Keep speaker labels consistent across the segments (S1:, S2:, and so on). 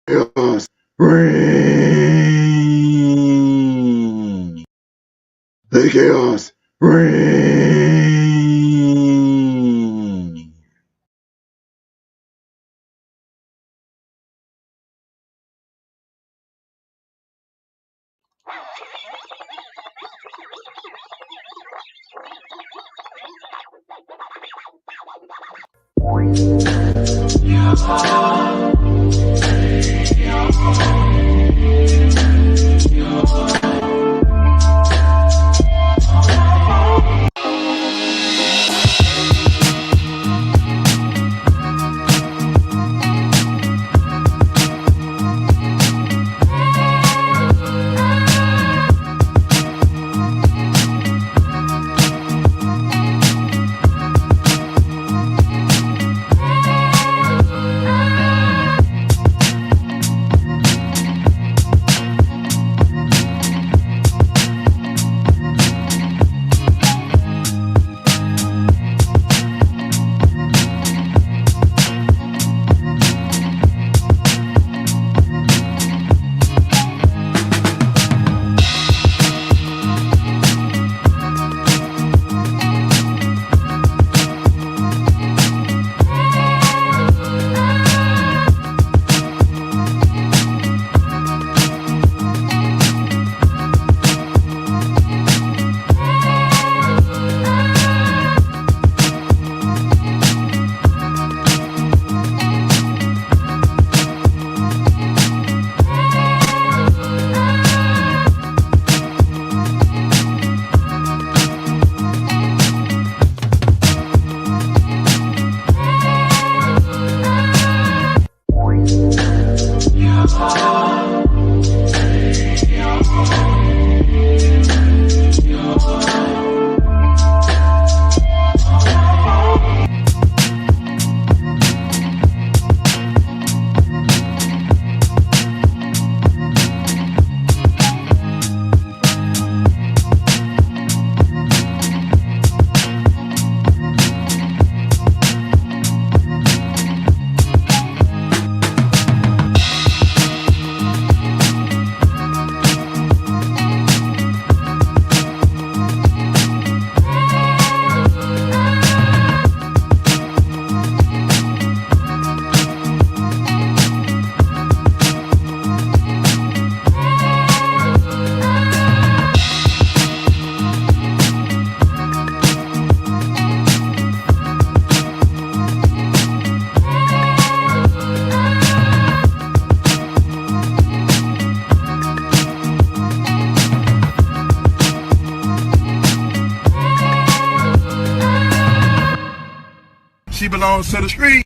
S1: chaos reign. The chaos reign.
S2: She belongs to the street.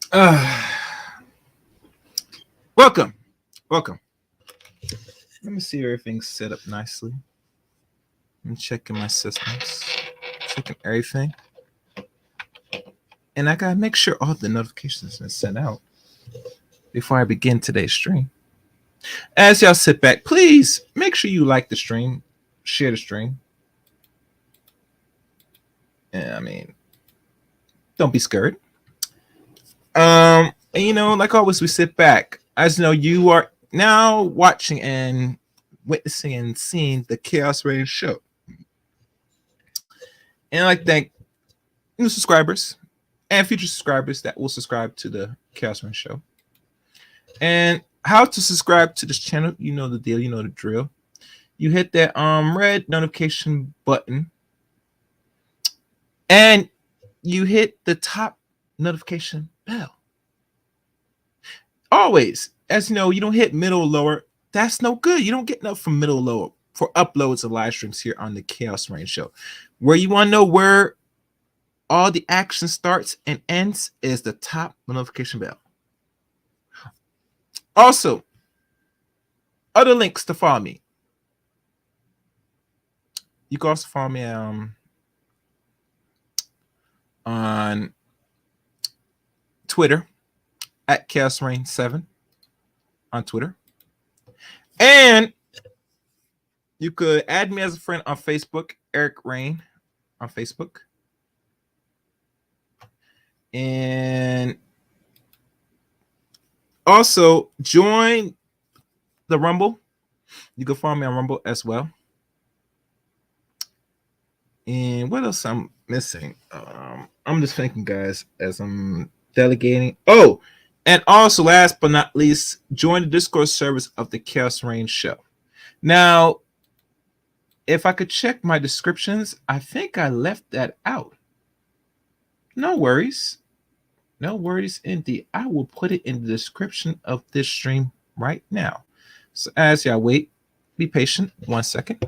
S3: Uh, welcome. Welcome. Let me see if everything's set up nicely. I'm checking my systems, checking everything. And I gotta make sure all the notifications are sent out before I begin today's stream. As y'all sit back, please make sure you like the stream, share the stream. And I mean, don't be scared. And like always, we sit back. As you know, you are now watching and witnessing and seeing the Chaos Radio show. And I'd like to thank new subscribers and future subscribers that will subscribe to the Chaos Radio show. And how to subscribe to this channel, you know the deal, you know the drill. You hit that red notification button and you hit the top notification bell. Always, as you know, you don't hit middle or lower. That's no good. You don't get enough from middle or lower for uploads of live streams here on the Chaos Rain Show. Where you want to know where all the action starts and ends is the top notification bell. Also, other links to follow me. You can also follow me on Twitter at ChaosRain7 on Twitter. And you could add me as a friend on Facebook, Eric Rain on Facebook. And also join the Rumble. You can follow me on Rumble as well. And what else I'm missing? I'm just thinking, guys, as I'm delegating. Oh, and also last but not least, join the Discord service of the Chaos Rain Show. Now, if I could check my descriptions, I think I left that out. No worries. No worries indeed. I will put it in the description of this stream right now. So as y'all wait, be patient 1 second.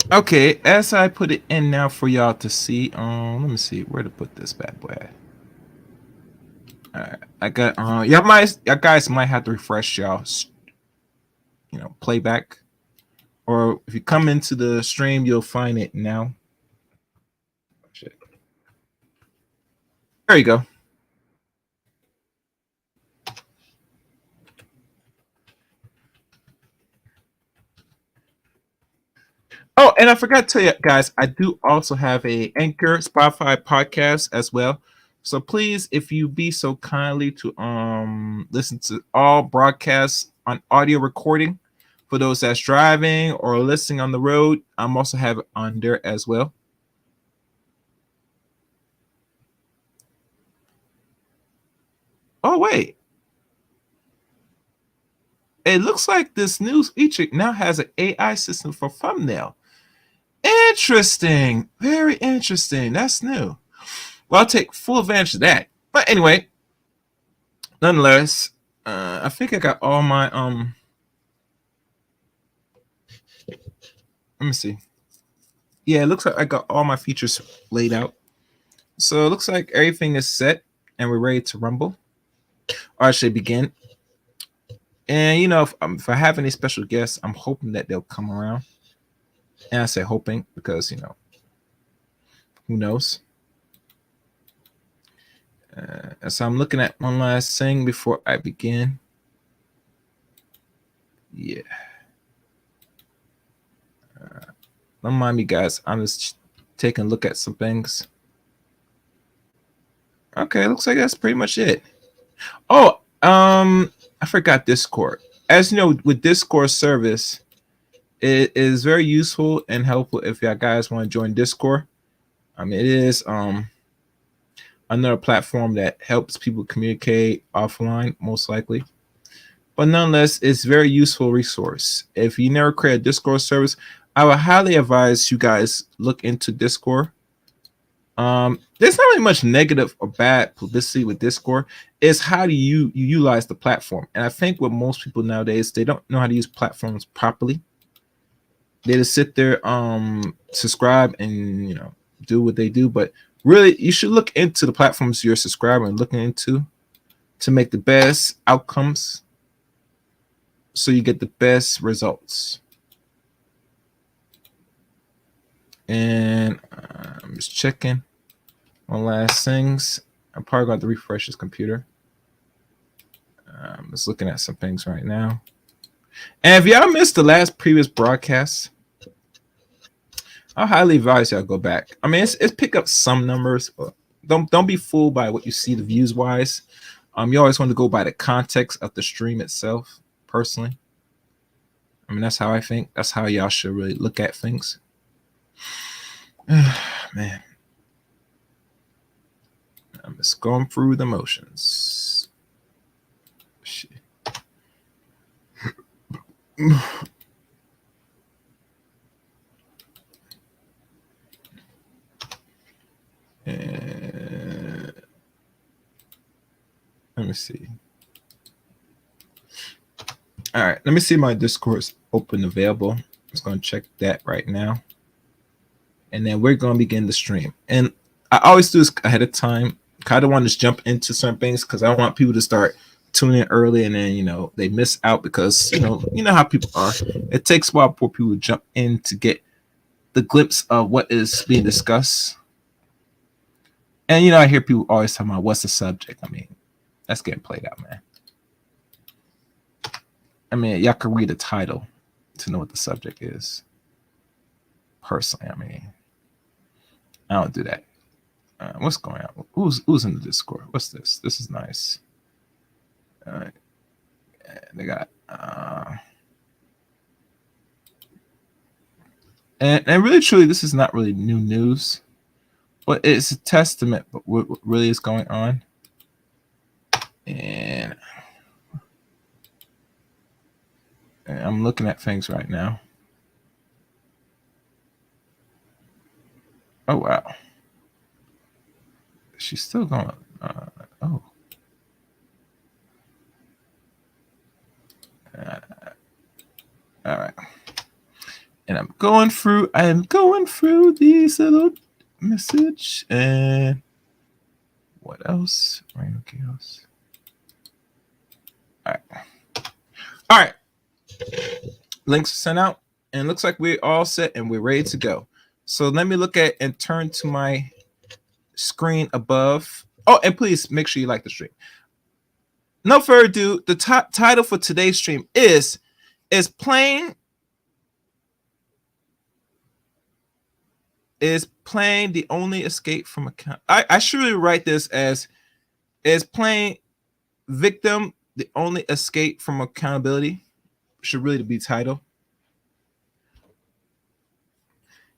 S3: Okay, as I put it in now for y'all to see, let me see where to put this bad boy at. All right, I got y'all guys might have to refresh y'all, playback, or if you come into the stream, you'll find it now. Shit. There you go. Oh, and I forgot to tell you guys, I do also have a Anchor Spotify podcast as well. So please, if you be so kindly to listen to all broadcasts on audio recording for those that's driving or listening on the road, I'm also have it on there as well. Oh wait. It looks like this news feature now has an AI system for thumbnail. Interesting. Very interesting. That's new. Well, I'll take full advantage of that. But anyway, nonetheless, I think I got all my let me see. Yeah, it looks like I got all my features laid out. So it looks like everything is set and we're ready to rumble. Or I should begin. And if I have any special guests, I'm hoping that they'll come around. And I say hoping because who knows? So I'm looking at one last thing before I begin. Yeah. Don't mind me, guys. I'm just taking a look at some things. Okay, looks like that's pretty much it. Oh, I forgot Discord. As you know, with Discord service, it is very useful and helpful if y'all guys want to join Discord. I mean, it is another platform that helps people communicate offline, most likely. But nonetheless, it's a very useful resource. If you never create a Discord service, I would highly advise you guys look into Discord. There's not really much negative or bad publicity with Discord. It's how do you utilize the platform. And I think with most people nowadays, they don't know how to use platforms properly. They just sit there, subscribe and do what they do. But really, you should look into the platforms you're subscribing and looking into to make the best outcomes so you get the best results. And I'm just checking one last things. I'm probably going to refresh this computer. I'm just looking at some things right now. And if y'all missed the last previous broadcast, I highly advise y'all go back. I mean, it's pick up some numbers. But don't be fooled by what you see the views wise. You always want to go by the context of the stream itself. Personally, I mean, that's how I think. That's how y'all should really look at things. Man, I'm just going through the motions. Shit. Let me see. All right, let me see my Discord's open available. I'm just going to check that right now. And then we're going to begin the stream. And I always do this ahead of time. Kind of want to just jump into some things because I want people to start tuning in early and then, they miss out because, you know how people are. It takes a while for people to jump in to get the glimpse of what is being discussed. And, I hear people always talking about what's the subject. I mean, that's getting played out, man. I mean, y'all can read the title to know what the subject is. Personally, I mean, I don't do that. What's going on? Who's in the Discord? What's this? This is nice. They got and really truly, this is not really new news, but it's a testament of what really is going on. And I'm looking at things right now. Oh wow, she's still going. All right. And I'm going through these little message and what else? Random chaos. All right. Links sent out, and it looks like we're all set and we're ready to go. So let me look at and turn to my screen above. Oh, and please make sure you like the stream. No further ado, the title for today's stream is playing the only escape from account. I should really write this as is playing victim the only escape from accountability. Should really be title.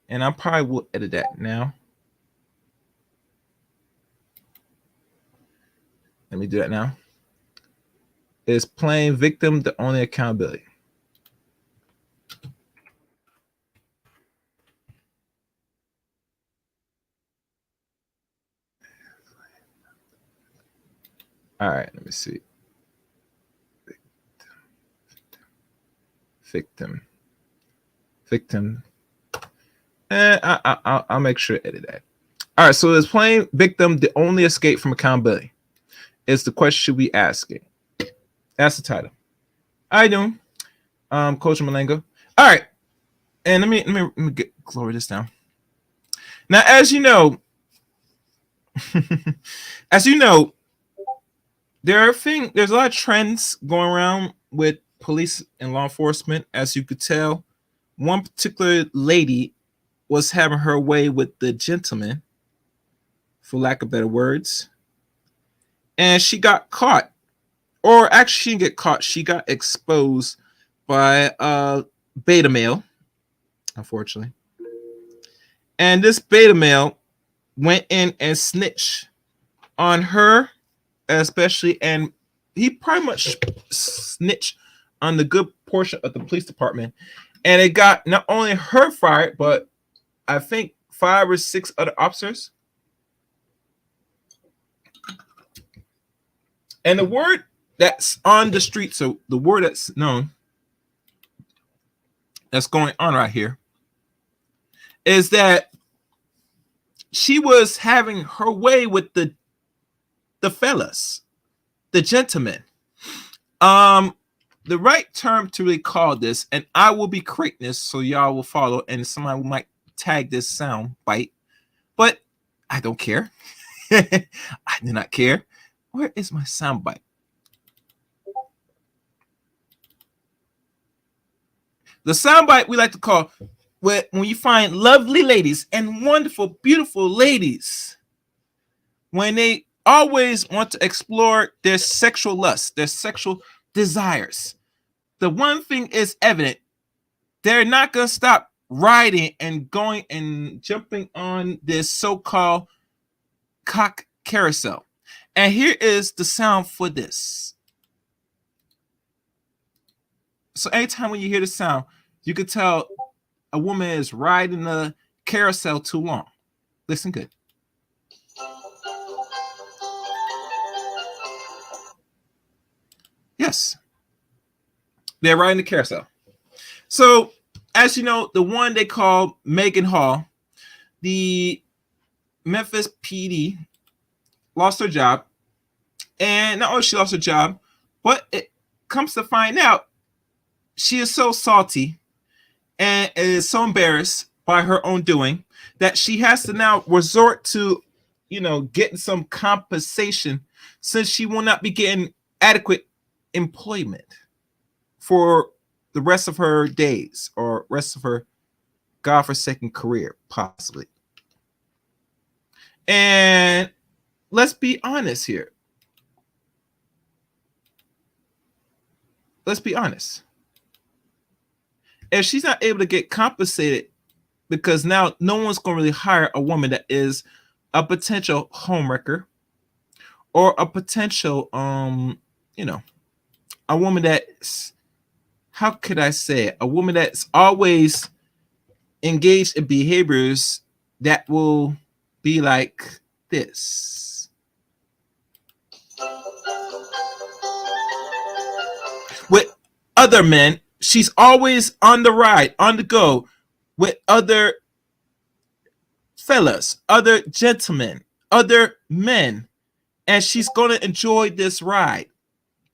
S3: And I probably will edit that now. Let me do that now. Is playing victim the only accountability? All right, let me see. Victim. I'll make sure to edit that. All right, so is playing victim the only escape from accountability? Is the question we asking? That's the title. How you doing, Coach Malengo? All right, and let me lower this down. Now, as you know, there's a lot of trends going around with police and law enforcement. As you could tell, one particular lady was having her way with the gentleman, for lack of better words, and she got caught. Or actually, she didn't get caught. She got exposed by a beta male, unfortunately. And this beta male went in and snitched on her, especially, and he pretty much snitched on the good portion of the police department, and it got not only her fired, but I think 5 or 6 other officers. And the word that's on the street, so the word that's known, that's going on right here, is that she was having her way with the fellas, the gentlemen. The right term to really call this, and I will be creating this so y'all will follow, and somebody might tag this sound bite, but I don't care. I do not care. Where is my sound bite? The sound bite we like to call when you find lovely ladies and wonderful, beautiful ladies, when they always want to explore their sexual lust, their sexual desires. The one thing is evident: they're not going to stop riding and going and jumping on this so-called cock carousel. And here is the sound for this. So anytime when you hear the sound, you can tell a woman is riding the carousel too long. Listen good. Yes. They're riding the carousel. So, as you know, the one they call Maegan Hall, the Memphis PD, lost her job. And not only she lost her job, but it comes to find out she is so salty and is so embarrassed by her own doing that she has to now resort to, getting some compensation, since she will not be getting adequate employment for the rest of her days or rest of her godforsaken career, possibly. And let's be honest here. Let's be honest. If she's not able to get compensated, because now no one's going to really hire a woman that is a potential homewrecker or a potential, a woman that's, how could I say it? A woman that's always engaged in behaviors that will be like this. With other men, she's always on the ride, on the go, with other fellas, other gentlemen, other men, and she's going to enjoy this ride,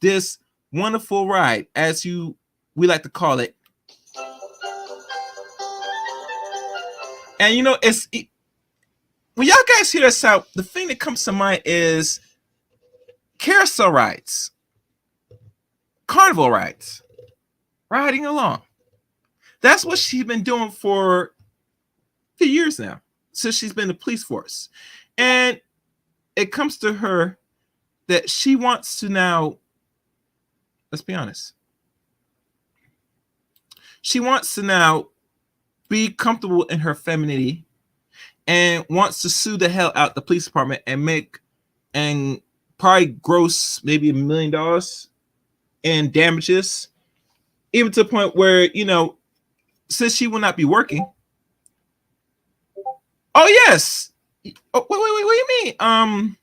S3: this wonderful ride, as we like to call it. And when y'all guys hear that sound, the thing that comes to mind is carousel rides, carnival rides, riding along. That's what she's been doing for a few years now, since she's been in the police force. And it comes to her that she wants to now, let's be honest, she wants to now be comfortable in her femininity and wants to sue the hell out the police department and probably gross maybe $1 million in damages, even to the point where, since she will not be working. Oh, yes. Oh, wait, what do you mean?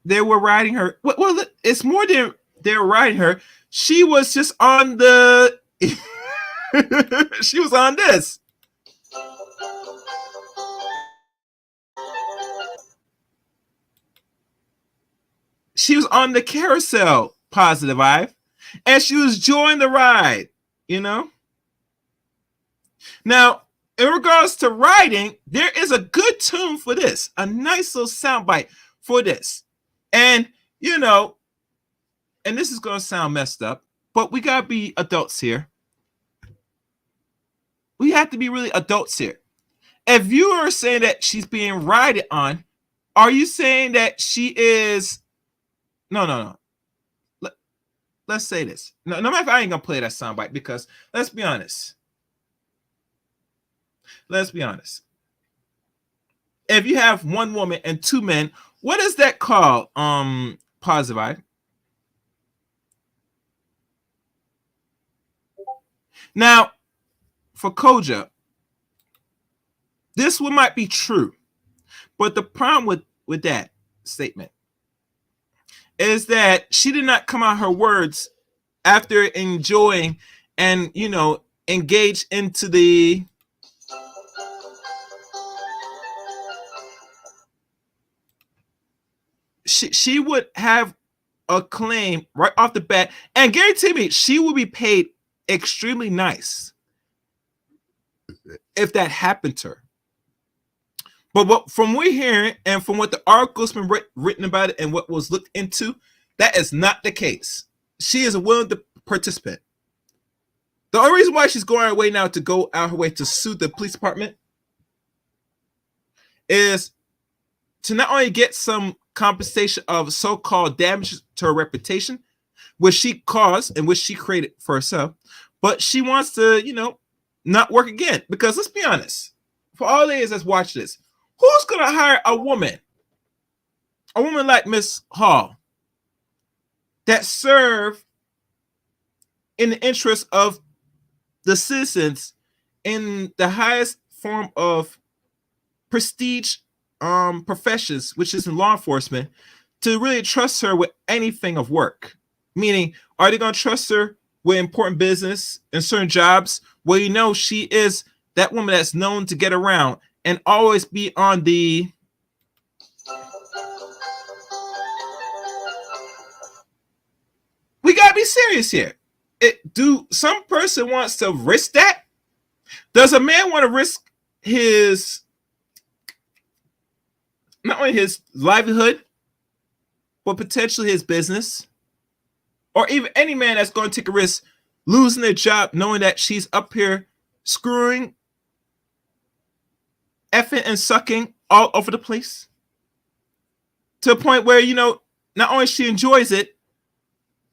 S3: They were riding her. Well, it's more than they were riding her. She was just on the... she was on this. She was on the carousel, positive vibe, and she was enjoying the ride, Now, in regards to riding, there is a good tune for this, a nice little soundbite for this. And, and this is going to sound messed up, but we got to be adults here. We have to be really adults here. If you are saying that she's being rided on, are you saying that she is... No. Let's say this. No matter if I ain't going to play that soundbite, because let's be honest. if you have one woman and two men, what is that called? Positive eye. Now, for Koja, this one might be true, but the problem with that statement is that she did not come out her words after enjoying and engage into the she would have a claim right off the bat, and guarantee me she will be paid extremely nice if that happened to her. But what from we're hearing and from what the article's been written about it and what was looked into, that is not the case. She is willing to participate. The only reason why she's going her way now to go out her way to sue the police department is to not only get some compensation of so-called damage to her reputation, which she caused and which she created for herself, but she wants to, not work again. Because let's be honest, for all ladies that's watch this, who's gonna hire a woman like Miss Hall that serve in the interest of the citizens in the highest form of prestige professions, which is in law enforcement, to really trust her with anything of work? Meaning, are they going to trust her with important business and certain jobs where she is that woman that's known to get around and always be on the we gotta be serious here. Do some person wants to risk that? Does a man want to risk his not only his livelihood, but potentially his business? Or even any man that's going to take a risk losing their job knowing that she's up here screwing, effing, and sucking all over the place? To the point where, not only she enjoys it,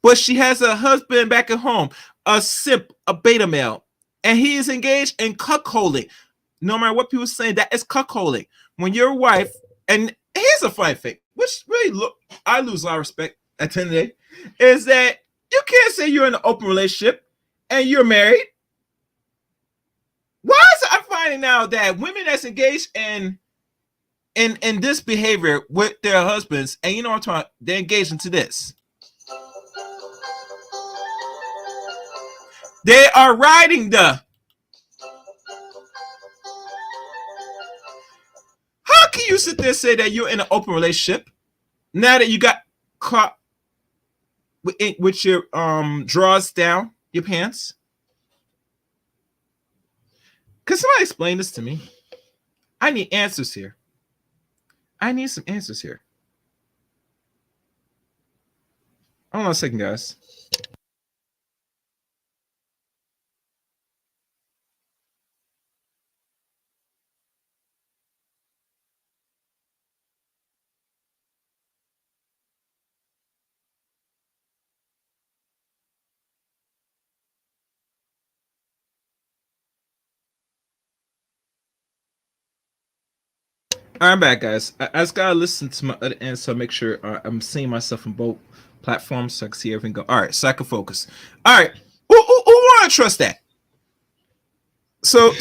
S3: but she has a husband back at home, a simp, a beta male, and he is engaged in cuckolding. No matter what people are saying, that is cuckolding. When your wife, and here's a funny thing, which really I lose a lot of respect at the end of the day, is that you can't say you're in an open relationship and you're married. Why is it I'm finding now that women that's engaged in this behavior with their husbands, and what I'm talking about, they're engaged into this. They are riding the. How can you sit there and say that you're in an open relationship now that you got caught with your drawers down your pants? Can somebody explain this to me? I need answers here. I need some answers here. Hold on a second, guys. I'm back, guys. I just gotta listen to my other end so I make sure I'm seeing myself on both platforms so I can see everything go. All right, so I can focus. All right, who want to trust that? So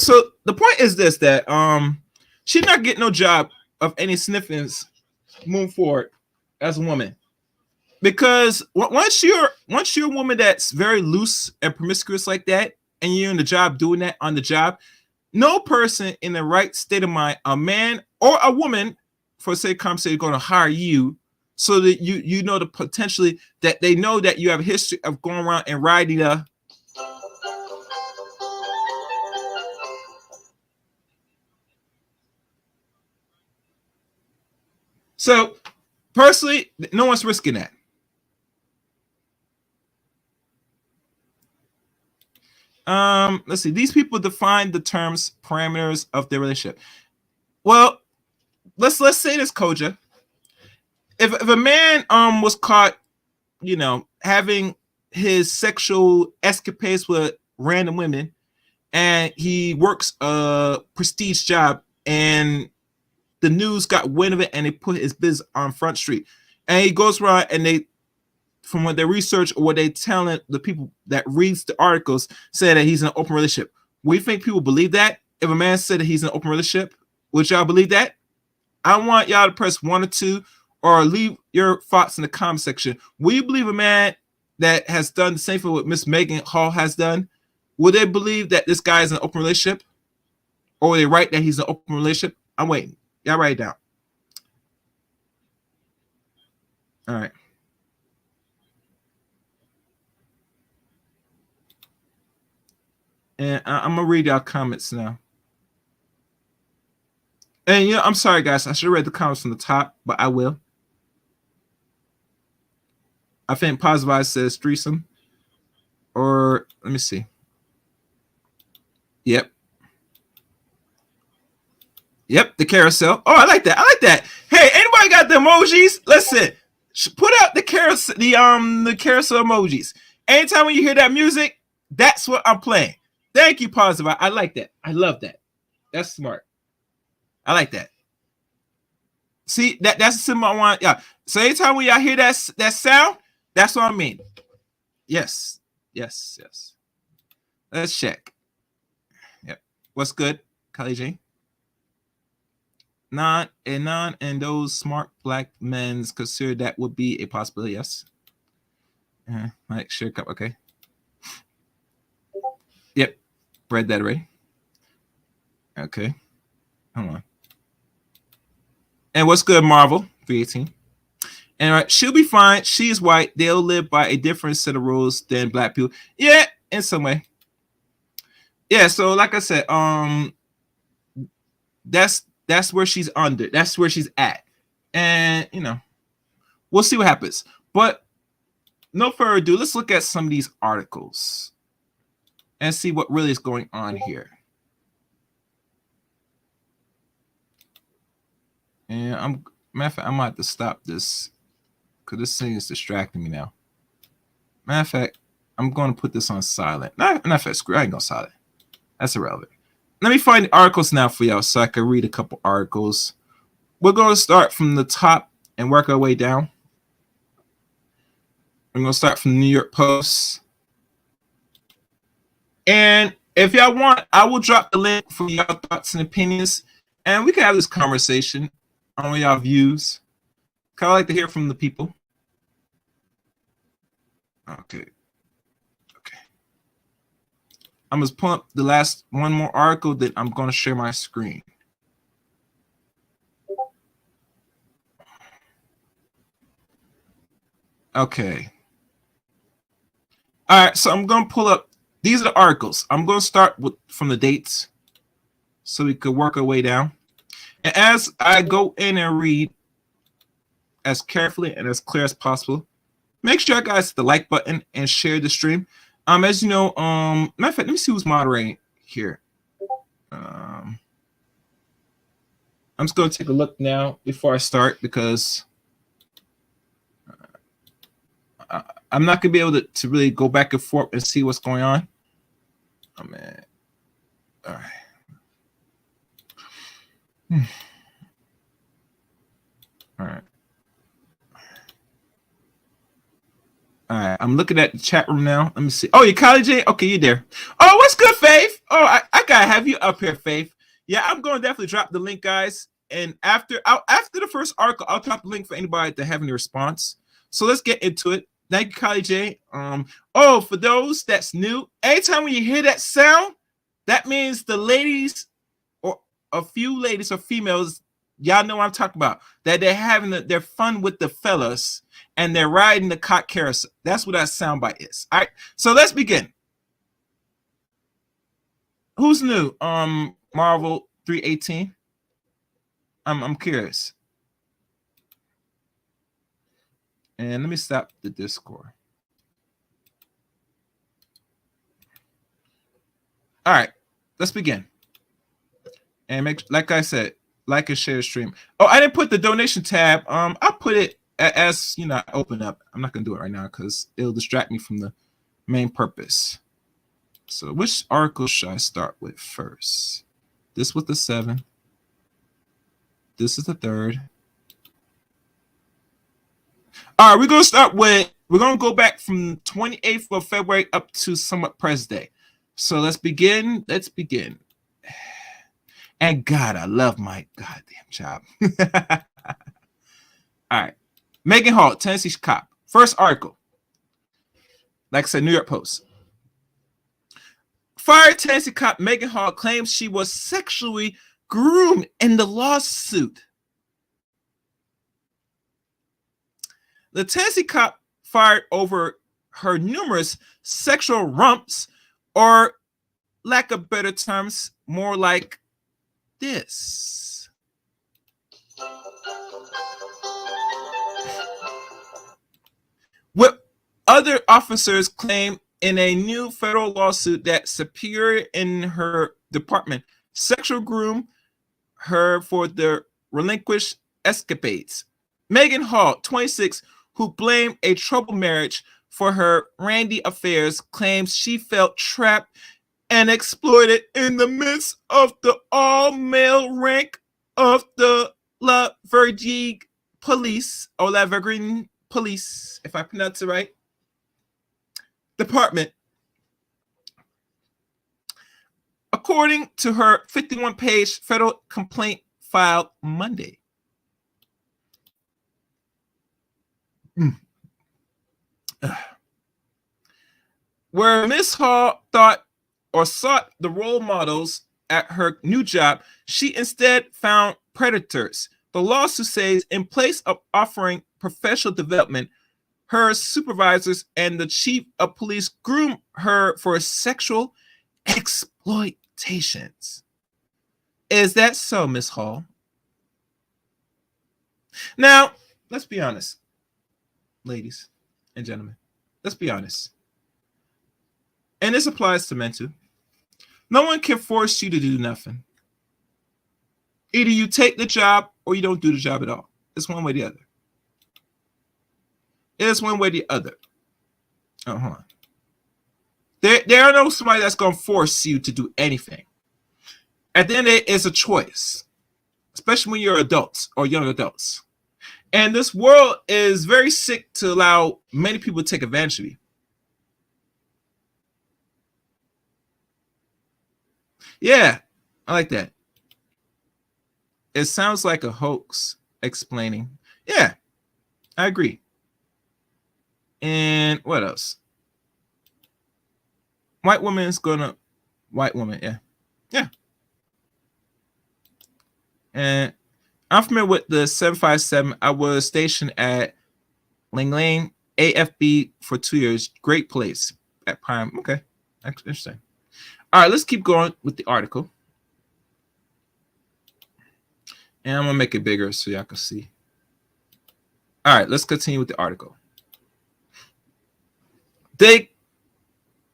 S3: the point is this: that she's not getting no job of any significance moving forward as a woman, because once you're a woman that's very loose and promiscuous like that, and you're in the job doing that on the job, no person in the right state of mind, a man or a woman, for sake of conversation, is going to hire you so that you know the potentially that they know that you have a history of going around and riding a. So personally, no one's risking that. Let's see. These people define the terms parameters of their relationship. Well, let's say this, Koja. If a man was caught, having his sexual escapades with random women, and he works a prestige job, and the news got wind of it and they put his business on Front Street. And he goes around and they, from what they research or what they telling the people that reads the articles, say that he's in an open relationship. We think people believe that? If a man said that he's in an open relationship, would y'all believe that? I want y'all to press 1 or 2 or leave your thoughts in the comment section. Will you believe a man that has done the same thing what Miss Maegan Hall has done? Will they believe that this guy is in an open relationship? Or will they write that he's in an open relationship? I'm waiting. Y'all write it down. All right. And I'm going to read y'all comments now. And, I'm sorry, guys. I should have read the comments from the top, but I will. I think Positive Eyes says threesome. Or, let me see. Yep. Yep, the carousel. Oh, I like that. I like that. Hey, anybody got the emojis? Listen, put out the carousel emojis. Anytime when you hear that music, that's what I'm playing. Thank you, Positive. I like that. I love that. That's smart. I like that. See, that's the symbol I want. Yeah. So anytime when y'all hear that sound, that's what I mean. Yes. Yes. Yes. Let's check. Yep. What's good, Kylie J? None and those smart black men consider that would be a possibility. Yes. Like share cup. Okay. Yep. Read that already. Okay. Hold on. And what's good, Marvel 318? And right, she'll be fine. She's white. They'll live by a different set of rules than black people. Yeah, in some way. Yeah. So, like I said, that's where she's under. That's where she's at, and we'll see what happens. But no further ado, let's look at some of these articles and see what really is going on here. And matter of fact, I'm gonna have to stop this because this thing is distracting me now. Matter of fact, I'm going to put this on silent. Not fact, screw. I ain't gonna silent. That's irrelevant. Let me find the articles now for y'all so I can read a couple articles. We're going to start from the top and work our way down. I'm going to start from the New York Post. And if y'all want, I will drop the link for y'all thoughts and opinions, and we can have this conversation on y'all views. Kind of like to hear from the people. Okay. I'm just pulling up the last one more article that I'm going to share my screen. Okay. All right, so I'm going to pull up. These are the articles. I'm going to start from the dates so we could work our way down. And as I go in and read as carefully and as clear as possible, make sure you guys hit the like button and share the stream. As you know, matter of fact, let me see who's moderating here. I'm just going to take a look now before I start because I'm not going to be able to really go back and forth and see what's going on. Oh, man. All right. All right. All right, I'm looking at the chat room now. Let me see. Oh, you're Kylie J? Okay, you're there. Oh, what's good, Faith? Oh, I gotta have you up here, Faith. Yeah, I'm going to definitely drop the link, guys. And after the first article, I'll drop the link for anybody that have any response. So let's get into it. Thank you, Kylie J. Oh, for those that's new, anytime when you hear that sound, that means the ladies or a few ladies or females, y'all know what I'm talking about, that they're having their fun with the fellas and they're riding the cock carousel. That's what that soundbite is. All right, so let's begin. Who's new? Marvel 318. I'm curious. And let me stop the Discord. All right, let's begin. And like I said, like and share the stream. Oh, I didn't put the donation tab. I'll put it as I open up. I'm not gonna do it right now because it'll distract me from the main purpose. So which article should I start with first? This with the 7. This is the third. All right, we're going to start with, we're going to go back from 28th of February up to somewhat present day. So let's begin. Let's begin. And God, I love my goddamn job. All right. Maegan Hall, Tennessee cop. First article. Like I said, New York Post. Fired Tennessee cop Maegan Hall claims she was sexually groomed in the lawsuit. The Tennessee cop fired over her numerous sexual rumps, or lack of better terms, more like this. With other officers claim in a new federal lawsuit that superior in her department sexual groomed her for the relinquished escapades. Maegan Hall, 26, who blamed a troubled marriage for her randy affairs, claims she felt trapped and exploited in the midst of the all-male rank of the La Vergne Police, or La Vergne Police, if I pronounce it right, department. According to her 51-page federal complaint filed Monday. Where Miss Hall thought or sought the role models at her new job, she instead found predators. The lawsuit says in place of offering professional development, her supervisors and the chief of police groomed her for sexual exploitations. Is that so, Miss Hall? Now, let's be honest, ladies and gentlemen. Let's be honest. And this applies to men too. No one can force you to do nothing. Either you take the job or you don't do the job at all. It's one way or the other. It's one way or the other. Hold on. There are no somebody that's going to force you to do anything. At the end of the day, it's a choice, especially when you're adults or young adults. And this world is very sick to allow many people to take advantage of you. Yeah, I like that. It sounds like a hoax explaining. Yeah, I agree. And what else? White woman, yeah. Yeah. And I'm familiar with the 757. I was stationed at Ling Lane AFB for 2 years. Great place at Prime. Okay, interesting. All right, let's keep going with the article. And I'm going to make it bigger so y'all can see. All right, let's continue with the article. They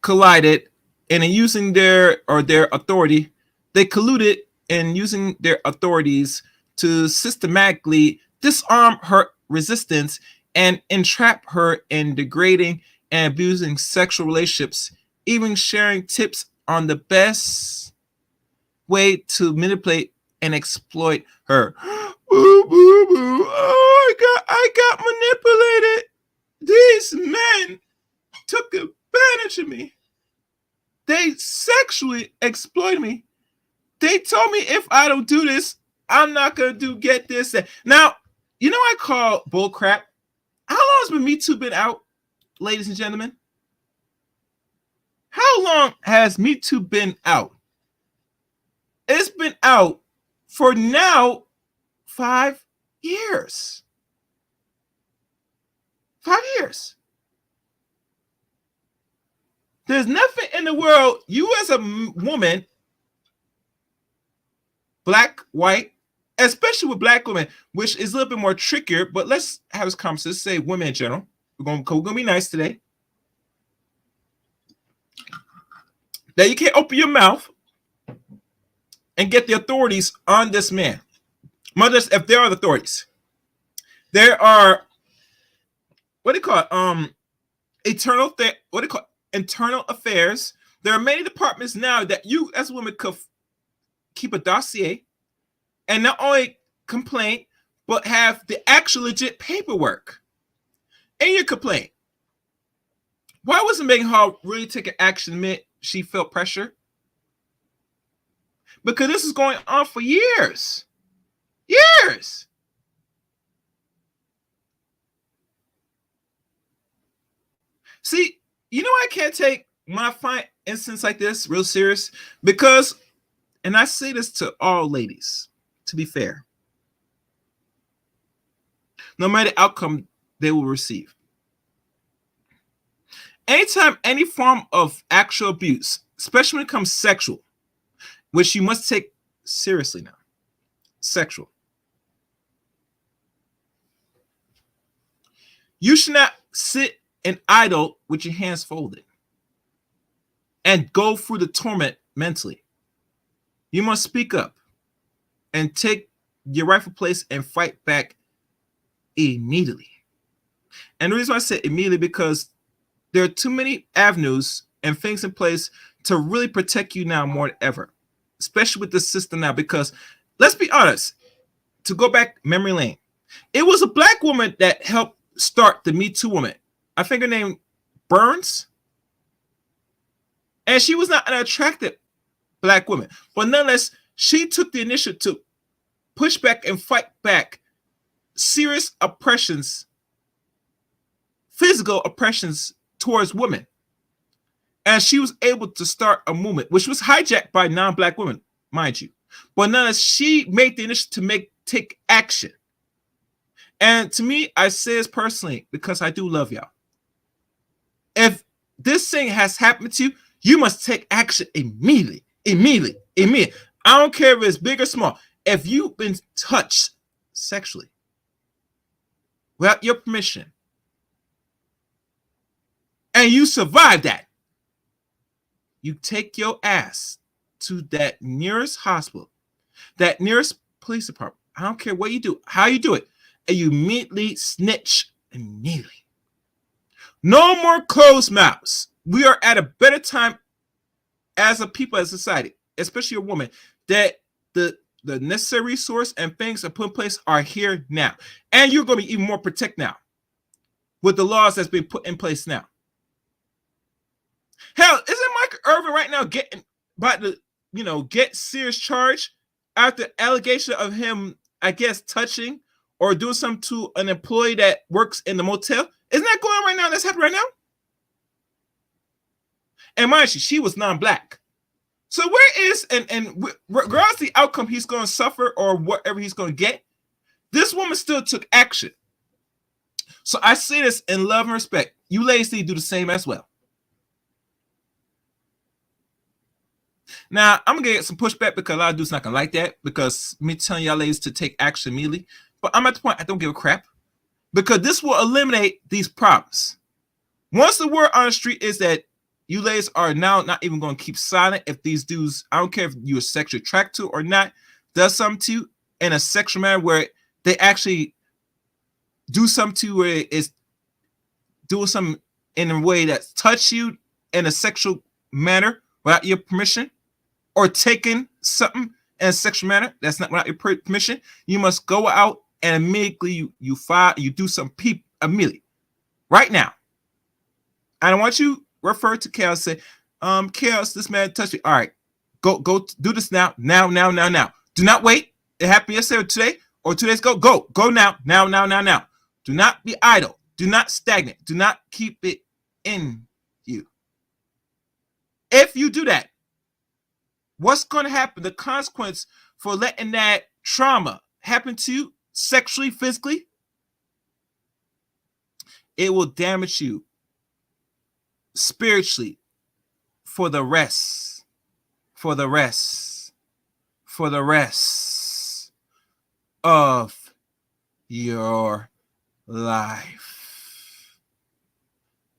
S3: collided and in using their authority, they colluded in using their authorities to systematically disarm her resistance and entrap her in degrading and abusing sexual relationships, even sharing tips on the best way to manipulate and exploit her. Boo, boo, boo. Oh, I got manipulated. These men took advantage of me. They sexually exploited me. They told me if I don't do this, I'm not going to get this. Now, you know I call bull crap. How long has Me Too been out, ladies and gentlemen? How long has Me Too been out? It's been out for now 5 years. 5 years. There's nothing in the world, you as a woman, black, white, especially with black women, which is a little bit more trickier, but let's have this conversation. Let's say women in general. We're gonna be nice today. That you can't open your mouth and get the authorities on this man. Mothers, if there are the authorities, there are what do you call it? Internal affairs. There are many departments now that you as a woman could keep a dossier and not only complaint, but have the actual legit paperwork in your complaint. Why wasn't Maegan Hall really taking action the minute she felt pressure? Because this is going on for years. Years. See, you know I can't take when I find instances like this real serious because, and I say this to all ladies, to be fair, no matter the outcome they will receive. Anytime any form of actual abuse, especially when it comes sexual, which you must take seriously now, sexual, you should not sit and idle with your hands folded and go through the torment mentally. You must speak up and take your rightful place and fight back immediately. And the reason why I say immediately because there are too many avenues and things in place to really protect you now more than ever, especially with the system now. Because let's be honest, to go back memory lane, it was a black woman that helped start the Me Too movement. I think her name Burns. And she was not an attractive black woman. But nonetheless, she took the initiative to push back and fight back serious oppressions, physical oppressions towards women. And she was able to start a movement, which was hijacked by non-black women, mind you. But nonetheless, she made the initiative to take action. And to me, I say this personally because I do love y'all. If this thing has happened to you, you must take action immediately. Immediately. I don't care if it's big or small. If you've been touched sexually without your permission and you survive that, you take your ass to that nearest hospital, that nearest police department. I don't care what you do, how you do it, and you immediately snitch immediately. No more closed mouths. We are at a better time as a people, as a society, especially a woman, that the necessary resource and things are put in place are here now. And you're going to be even more protected now with the laws that's been put in place now. Hell, isn't Michael Irvin right now getting about to, get serious charge after allegation of him, I guess, touching or doing something to an employee that works in the motel? Isn't that going on right now? That's happening right now? And mind you, she was non-black. So where is, and regardless of the outcome he's going to suffer or whatever he's going to get, this woman still took action. So I say this in love and respect. You ladies need to do the same as well. Now, I'm going to get some pushback because a lot of dudes not going to like that because me telling y'all ladies to take action immediately. But I'm at the point I don't give a crap because this will eliminate these problems. Once the word on the street is that you ladies are now not even going to keep silent if these dudes, I don't care if you're sexually attracted to or not, does something to you in a sexual manner where they actually do something to you where it's doing something in a way that touch you in a sexual manner without your permission, or taking something in a sexual manner that's not without your permission, you must go out and immediately you file, you do some peep immediately, right now. I don't want you refer to Chaos, say, Chaos, this man touched me. All right, go do this now. Do not wait. It happened yesterday or today or 2 days ago. Go now. Do not be idle. Do not stagnate. Do not keep it in you. If you do that, what's going to happen? The consequence for letting that trauma happen to you sexually, physically, it will damage you spiritually for the rest of your life.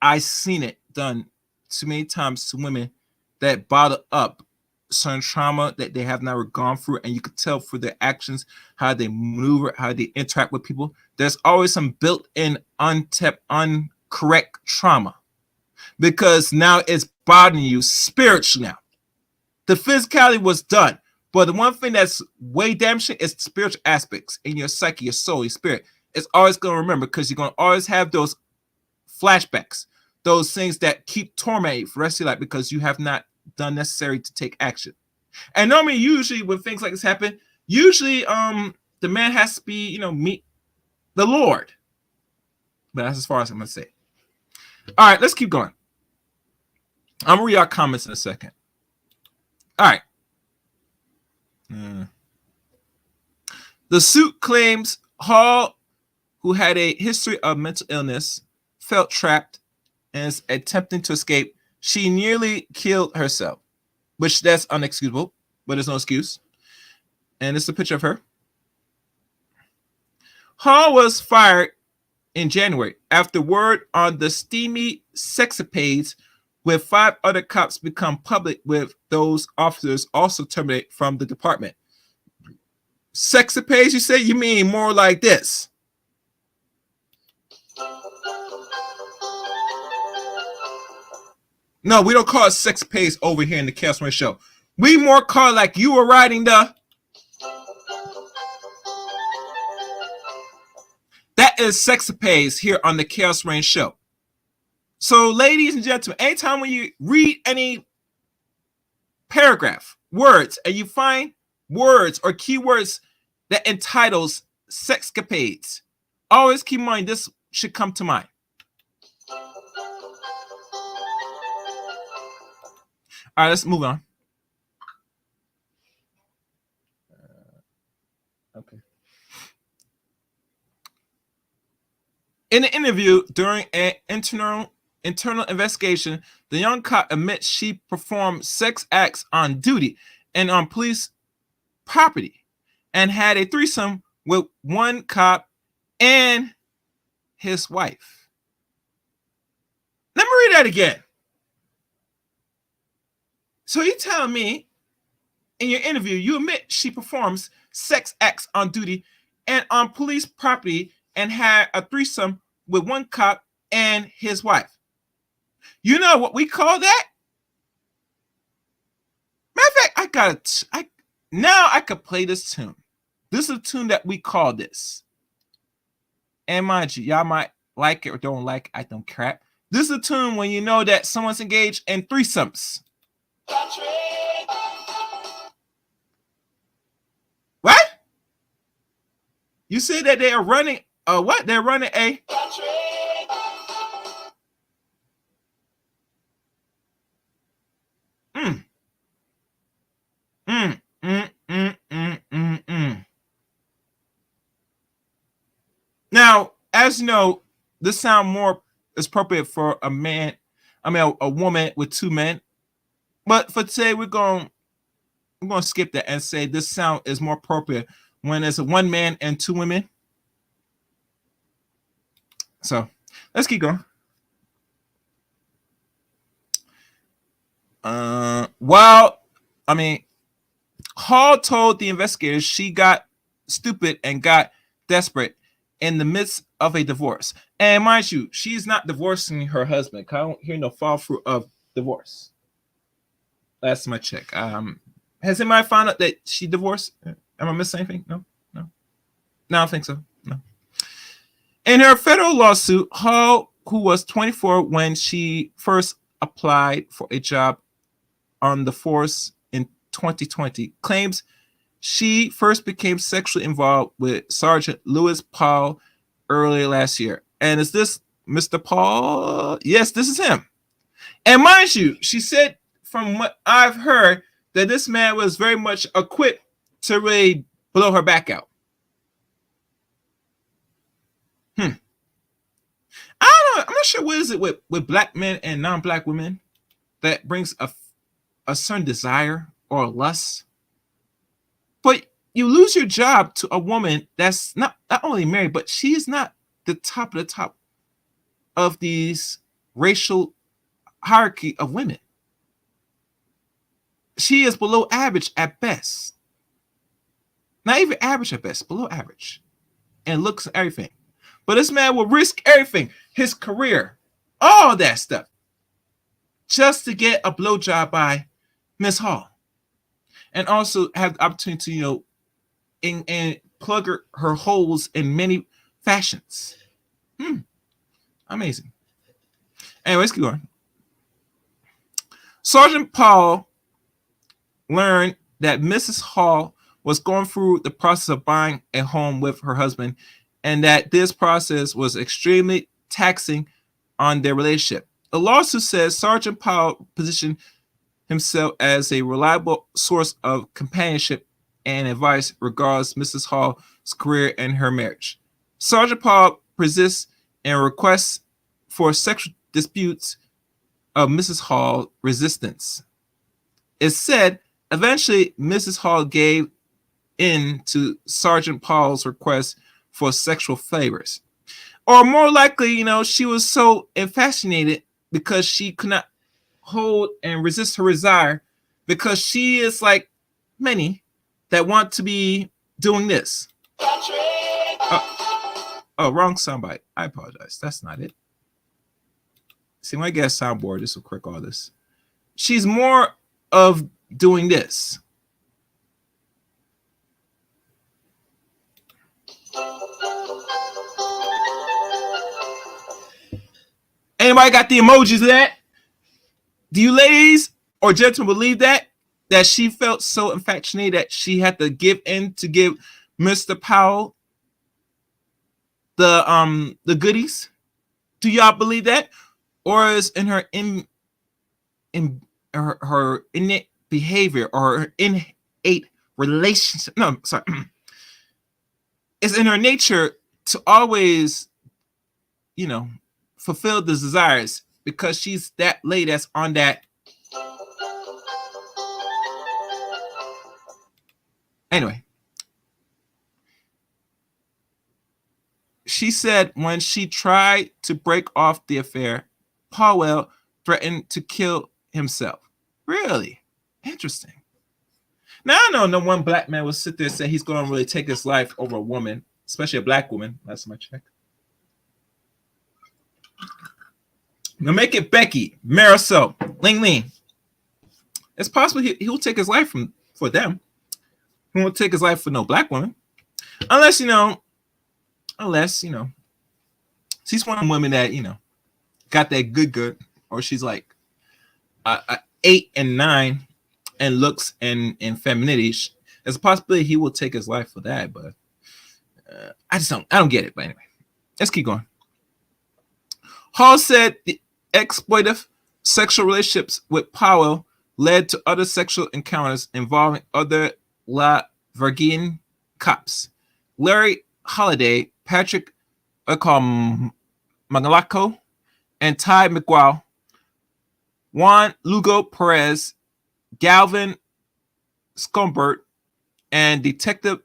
S3: I seen it done too many times to women that bottle up certain trauma that they have never gone through, and you could tell through their actions how they maneuver, how they interact with people. There's always some built-in, untapped, incorrect trauma because now it's bothering you spiritually now. The physicality was done, But the one thing that's way damaging is the spiritual aspects in your psyche, your soul, your spirit. It's always going to remember because you're going to always have those flashbacks, those things that keep tormenting you for the rest of your life because you have not done necessary to take action. And normally, usually, when things like this happen, usually the man has to be, meet the Lord. But that's as far as I'm going to say. All right, let's keep going. I'm going to read our comments in a second. All right. The suit claims Hall, who had a history of mental illness, felt trapped and is attempting to escape. She nearly killed herself, which that's unexcusable, but there's no excuse. And it's a picture of her. Hall was fired in January after word on the steamy sexapades with 5 other cops become public, with those officers also terminated from the department. Sexapades, you say? You mean more like this? No, we don't call it sexapades over here in the Chaos Rain Show. We more call it like you were riding the... That is sexapades here on the Chaos Rain Show. So, ladies and gentlemen, anytime when you read any paragraph, words, and you find words or keywords that entitles sexcapades, always keep in mind this should come to mind. All right, let's move on. Okay. In an interview during an internal investigation, the young cop admits she performed sex acts on duty and on police property and had a threesome with one cop and his wife. Let me read that again. So you tell me in your interview, you admit she performs sex acts on duty and on police property and had a threesome with one cop and his wife. You know what we call that? Matter of fact, now I could play this tune. This is a tune that we call this. And mind you, y'all might like it or don't like it. I don't care. This is a tune when you know that someone's engaged in threesomes. What? You said that they are running what? They're running a Now, as you know, this sound more is appropriate for a man. A woman with 2 men. But for today, we're going to skip that and say this sound is more appropriate when there's a 1 man and 2 women. So let's keep going. Hall told the investigators she got stupid and got desperate in the midst of a divorce. And mind you, she's not divorcing her husband. I don't hear no fall through of divorce. Last time I checked. Has anybody found out that she divorced? Am I missing anything? No, I don't think so. No. In her federal lawsuit, Hall, who was 24 when she first applied for a job on the force in 2020, claims she first became sexually involved with Sergeant Louis Paul earlier last year. And is this Mr. Paul? Yes, this is him. And mind you, she said, from what I've heard, that this man was very much equipped to really blow her back out. I don't know. I'm not sure what is it with black men and non-black women that brings a certain desire or lust. But you lose your job to a woman that's not only married, but she's not the top of these racial hierarchy of women. She is below average at best. Not even average at best, below average. And looks at everything. But this man will risk everything, his career, all that stuff, just to get a blowjob by Miss Hall. and also have the opportunity to, and plug her holes in many fashions. Amazing. Anyways, keep going. Sergeant Paul learned that Mrs. Hall was going through the process of buying a home with her husband, and that this process was extremely taxing on their relationship. The lawsuit says Sergeant Powell positioned himself as a reliable source of companionship and advice regarding Mrs. Hall's career and her marriage. Sergeant Powell persists in requests for sexual disputes of Mrs. Hall's resistance. It's said eventually Mrs. Hall gave in to Sergeant Paul's request for sexual favors. Or more likely, she was so infatuated because she could not hold and resist her desire, because she is like many that want to be doing this. Wrong soundbite. I apologize. That's not it. See, when I get a soundboard, this will correct all this. She's more of doing this. Anybody got the emojis of that? Do you ladies or gentlemen believe that she felt so infatuated that she had to give in to give Mr. Powell the goodies? Do y'all believe that? Or is in her her innate behavior or her innate relationship? No, sorry. It's in her nature to always, fulfill the desires, because she's that lady that's on that. Anyway, she said when she tried to break off the affair, Powell threatened to kill himself. Really? Interesting. Now, I know no one black man will sit there and say he's going to really take his life over a woman, especially a black woman. Last time I checked. Now make it Becky, Marisol, Ling Ling. It's possible he will take his life for them. He won't take his life for no black woman. Unless, she's one of the women that, got that good, or she's like 8 and 9 and looks and femininity. There's a possibility he will take his life for that, but I don't get it. But anyway, let's keep going. Hall said the exploitative sexual relationships with Powell led to other sexual encounters involving other La Virgin cops. Larry Holiday, Patrick Magalako, and Ty McGuire, Juan Lugo Perez, Galvin Scombert, and Detective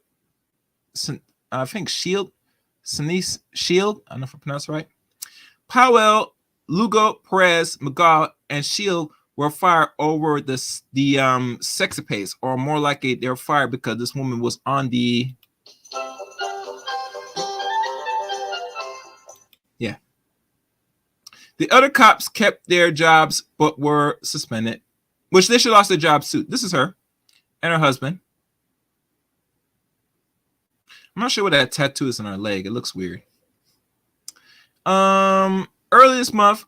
S3: I think Shield, Sinise Shield, I don't know if I pronounced it right. Powell, Lugo, Perez, McGaw, and Shield were fired over the sexapades, or more likely they were fired because this woman was on the The other cops kept their jobs but were suspended, which they should lost their jobs too. This is her and her husband. I'm not sure what that tattoo is on her leg. It looks weird. Early this month,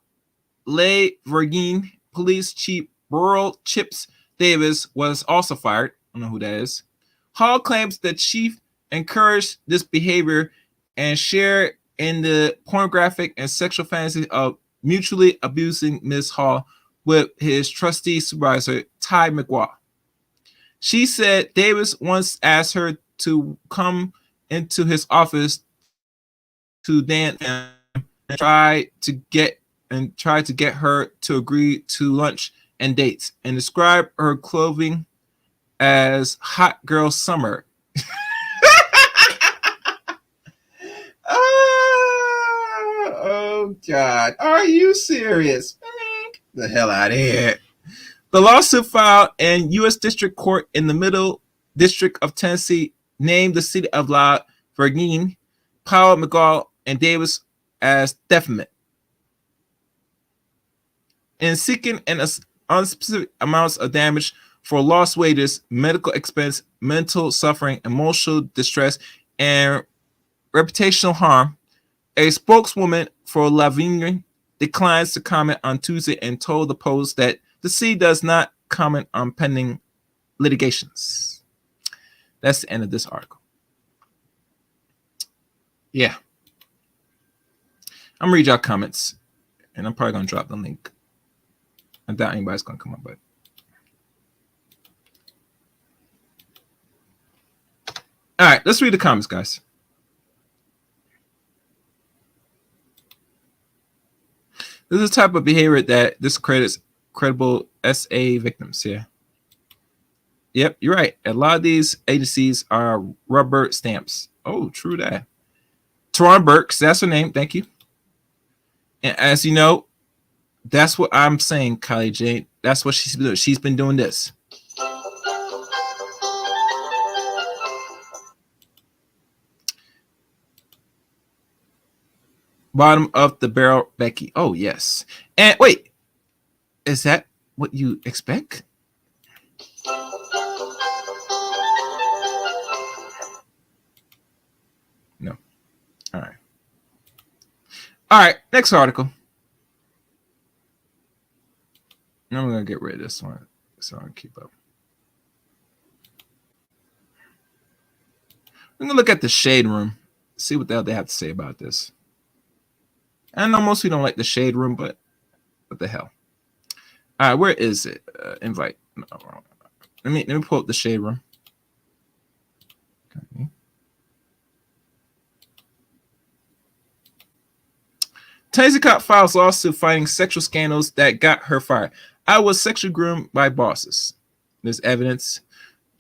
S3: Le Virgin Police Chief Burl Chips Davis was also fired. I don't know who that is. Hall claims the chief encouraged this behavior and shared in the pornographic and sexual fantasy of mutually abusing Ms. Hall with his trusty supervisor, Ty McGuire. She said Davis once asked her to come into his office to dance and try to get her to agree to lunch and dates, and described her clothing as hot girl summer. Oh God, are you serious? The hell out of here. The lawsuit filed in U.S. District Court in the Middle District of Tennessee named the city of La Virgin, Powell, McGaw, and Davis as defamation in seeking an unspecific amounts of damage for lost wages, medical expense, mental suffering, emotional distress, and reputational harm. A spokeswoman for Lavigne declines to comment on Tuesday and told the Post that the city does not comment on pending litigations. That's the end of this article. Yeah. I'm gonna read y'all comments, and I'm probably gonna drop the link. I doubt anybody's gonna come up, but all right, let's read the comments, guys. This is the type of behavior that discredits credible SA victims. Yeah. Yep, you're right. A lot of these agencies are rubber stamps. Oh, true that. Teron Burks, that's her name. Thank you. And as you know, that's what I'm saying, Kylie Jane. That's what she's been doing. She's been doing this. Bottom of the barrel, Becky. Oh, yes. And wait, is that what you expect? No. All right. All right, next article. I'm going to get rid of this one so I can keep up. I'm going to look at the Shade Room, see what the hell they have to say about this. I know most people don't like the Shade Room, but what the hell? All right, where is it? Invite. No, let me pull up the Shade Room. Okay. Tennessee cop files lawsuit fighting sexual scandals that got her fired. I was sexually groomed by bosses. There's evidence.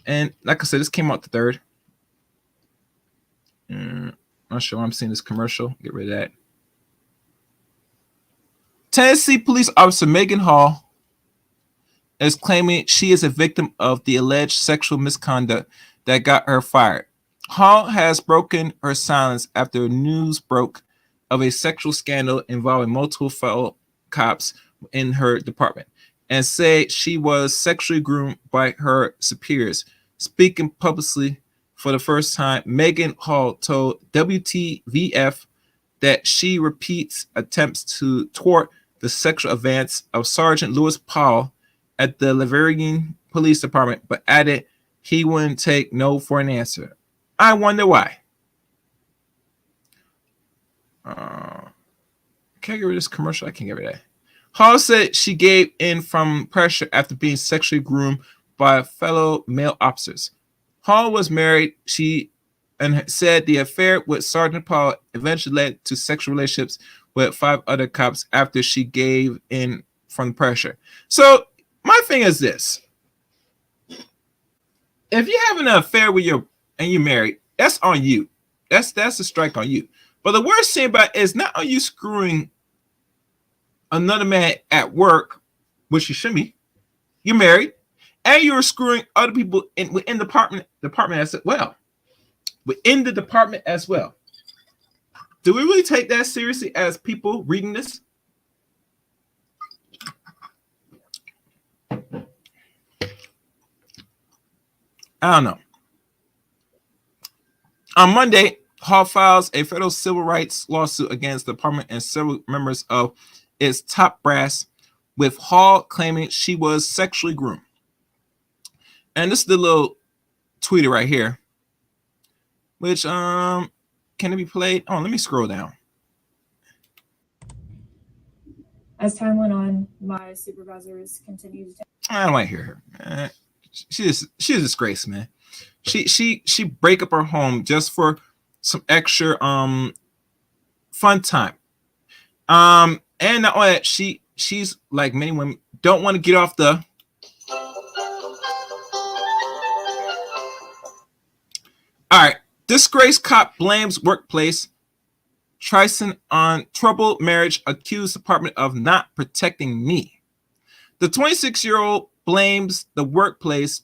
S3: And like I said, this came out the 3rd. Not sure why I'm seeing this commercial. Get rid of that. Tennessee police officer Maegan Hall is claiming she is a victim of the alleged sexual misconduct that got her fired. Hall has broken her silence after news broke of a sexual scandal involving multiple fellow cops in her department and said she was sexually groomed by her superiors. Speaking publicly for the first time, Maegan Hall told WTVF that she repeats attempts to thwart the sexual advance of Sergeant Louis Powell at the Laverian Police Department, but added he wouldn't take no for an answer. I wonder why. Can I get rid of this commercial? I can't get rid of that. Hall said she gave in from pressure after being sexually groomed by fellow male officers. Hall was married. She said the affair with Sergeant Powell eventually led to sexual relationships with 5 other cops after she gave in from pressure. So my thing is this: if you're having an affair with you're married, that's on you. That's a strike on you. But the worst thing about it is not are you screwing another man at work, which you shouldn't be. You're married, and you're screwing other people within the department as well. Within the department as well. Do we really take that seriously as people reading this? I don't know. On Monday, Hall files a federal civil rights lawsuit against the department and several members of its top brass, with Hall claiming she was sexually groomed. And this is the little tweet right here, which can it be played? Oh, let me scroll down.
S4: As time went on, my supervisors continued to.
S3: I don't want to hear her. She's a disgrace, man. She break up her home just for some extra fun time. And not only that, she's like many women don't want to get off the all right. Disgrace cop blames workplace Trison on troubled marriage, accused department of not protecting me. The 26-year-old blames the workplace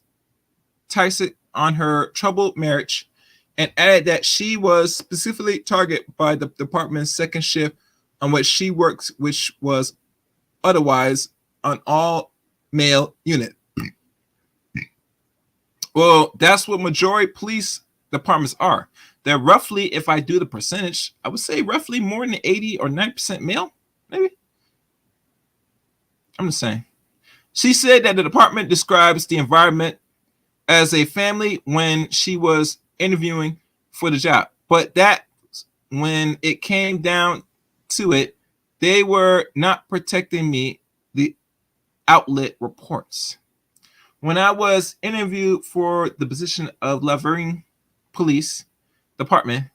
S3: Tyson on her troubled marriage and added that she was specifically targeted by the department's second shift on which she works, which was otherwise on all male unit. Well, that's what majority police departments are. They're roughly, if I do the percentage, I would say roughly more than 80 or 90% male, maybe. I'm just saying. She said that the department describes the environment as a family when she was interviewing for the job. But that when it came down to it, they were not protecting me, the outlet reports. When I was interviewed for the position of Laverne Police Department,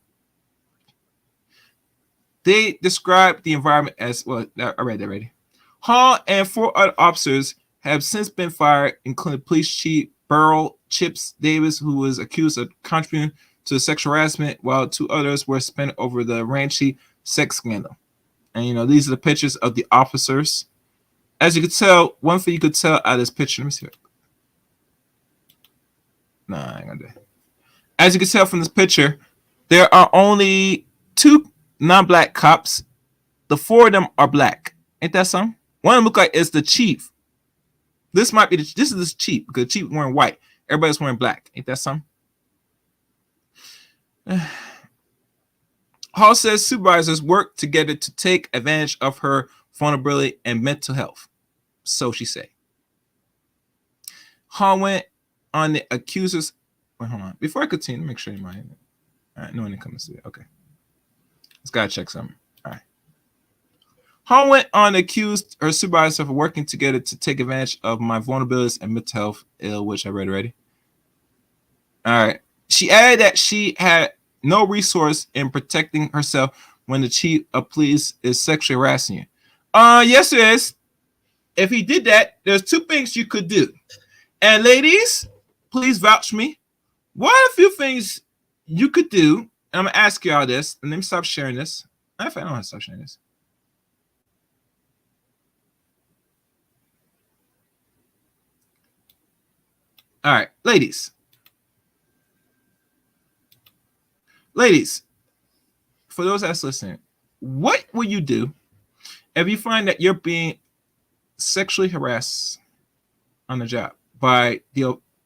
S3: they described the environment as, well, I read that already. Hall and 4 other officers have since been fired, including Police Chief Burl Chips Davis, who was accused of contributing to sexual harassment, while 2 others were suspended over the ranchy sex scandal. And, these are the pictures of the officers. As you could tell, one thing you could tell out of this picture, let me see it. Nah, I ain't gonna do it. As you can tell from this picture, there are only 2 non-black cops. The 4 of them are black. Ain't that something? One of them look like it's the chief. This is the chief, because the chief is wearing white. Everybody's wearing black. Ain't that something? Hall says supervisors work together to take advantage of her vulnerability and mental health. So she said. Hall went on the accusers. Wait, hold on. Before I continue, make sure you mind. All right, no one comes to see it. Okay. Let's gotta check something. All right. Hall went on to accuse her supervisor for working together to take advantage of my vulnerabilities and mental health ill, which I read already. All right. She added that she had no resource in protecting herself when the chief of police is sexually harassing you. Yes, there is. If he did that, there's 2 things you could do. And ladies, please vouch for me. What are a few things you could do? And I'm gonna ask you all this, and let me stop sharing this. I don't know how to stop sharing this. All right, ladies. Ladies, for those that's listening, what will you do if you find that you're being sexually harassed on the job by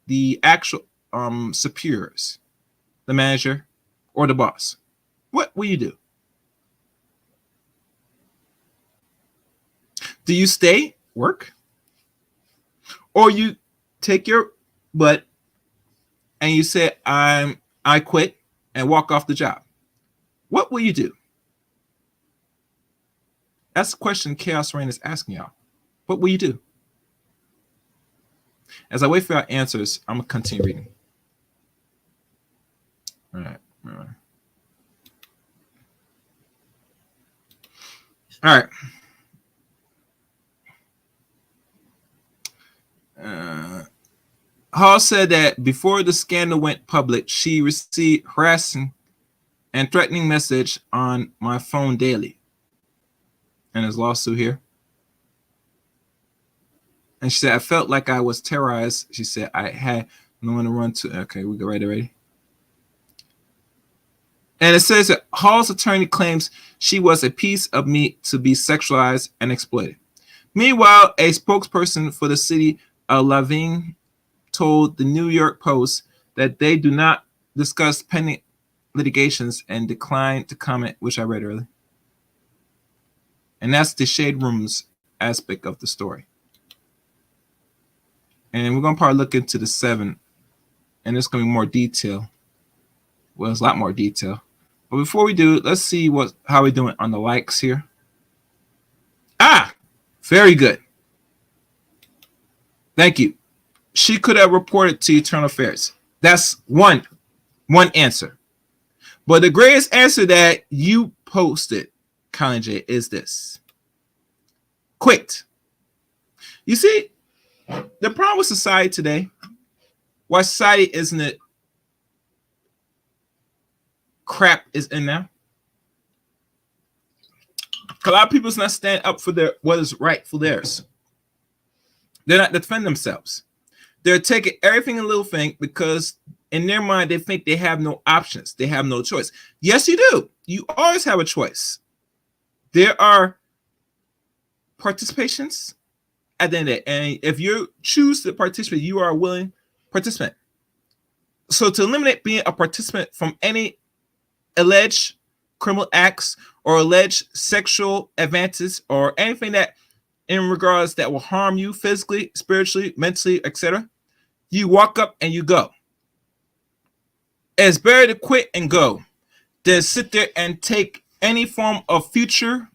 S3: the actual superiors, the manager, or the boss? What will you do? Do you stay, work, or you take your butt and you say, I quit, and walk off the job? What will you do? That's the question Chaos Rain is asking y'all. What will you do? As I wait for our answers, I'm gonna continue reading. All right. All right. Hall said that before the scandal went public, she received harassing and threatening message on my phone daily. And his lawsuit here. And she said, I felt like I was terrorized. She said, I had no one to run to. Okay, we go right already. And it says that Hall's attorney claims she was a piece of meat to be sexualized and exploited. Meanwhile, a spokesperson for the city of Laverne told the New York Post that they do not discuss pending litigations and declined to comment, which I read earlier. And that's the shade rooms aspect of the story. And we're going to probably look into the 7, and there's going to be more detail. Well, there's a lot more detail. But before we do, let's see how we're doing on the likes here. Very good. Thank you. She could have reported to Eternal Affairs. That's one answer. But the greatest answer that you posted, Colin J, is this. Quit. You see, the problem with society today, why society isn't it crap is in now? A lot of people's not standing up for what is right for theirs. They're not defending themselves. They're taking everything and little thing because in their mind they think they have no options. They have no choice. Yes, you do. You always have a choice. There are participations at the end of it. And if you choose to participate, you are a willing participant. So to eliminate being a participant from any alleged criminal acts or alleged sexual advances or anything that in regards that will harm you physically, spiritually, mentally, etc., you walk up and you go. It's better to quit and go than sit there and take any form of future,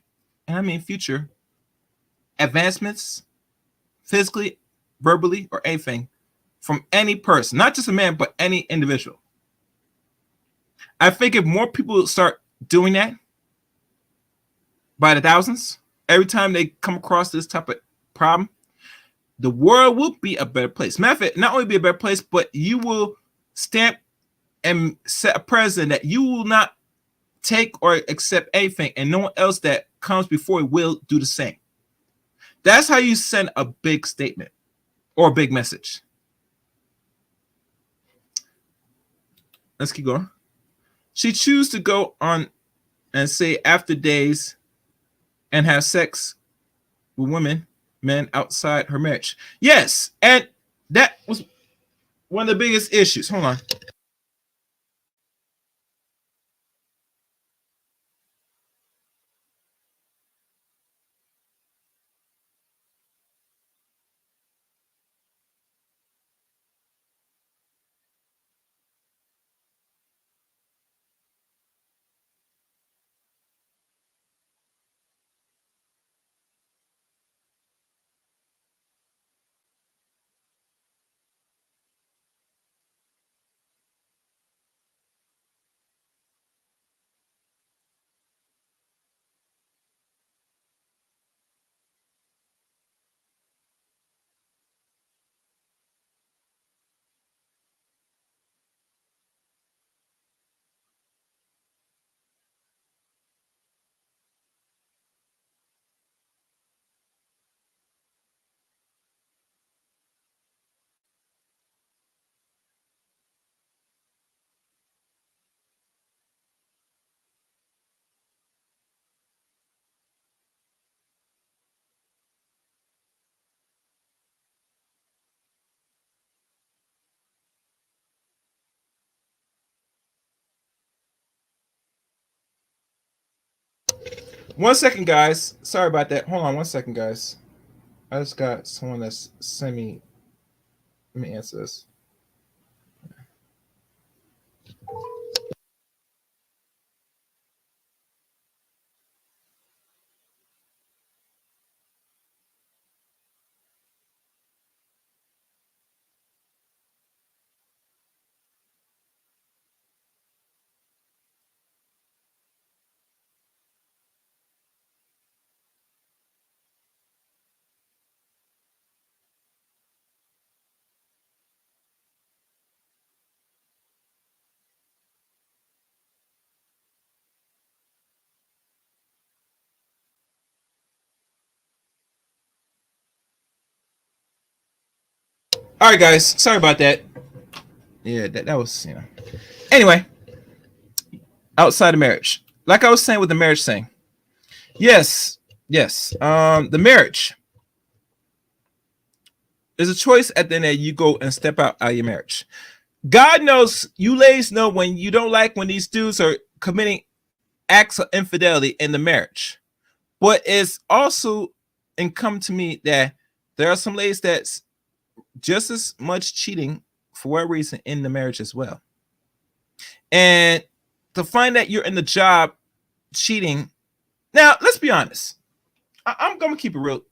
S3: and I mean future, advancements, physically, verbally, or anything from any person, not just a man, but any individual. I think if more people start doing that by the thousands, every time they come across this type of problem, the world will be a better place. Matter of fact, not only be a better place, but you will stamp and set a precedent that you will not take or accept anything, and no one else that comes before will do the same. That's how you send a big statement or a big message. Let's keep going. She chose to go on and say after days and have sex with men outside her marriage. Yes, and that was one of the biggest issues. Hold on. One second, guys. Sorry about that. Hold on one second, guys. I just got someone that's sent me. Let me answer this. All right, guys. Sorry about that. Yeah, that was, Anyway, outside of marriage, like I was saying with the marriage thing. Yes, yes. The marriage is a choice at the end that you go and step out of your marriage. God knows you ladies know when you don't like when these dudes are committing acts of infidelity in the marriage. But it's also incumbent to me that there are some ladies that's just as much cheating for whatever reason in the marriage as well. And to find that you're in the job cheating. Now, let's be honest. I'm going to keep it real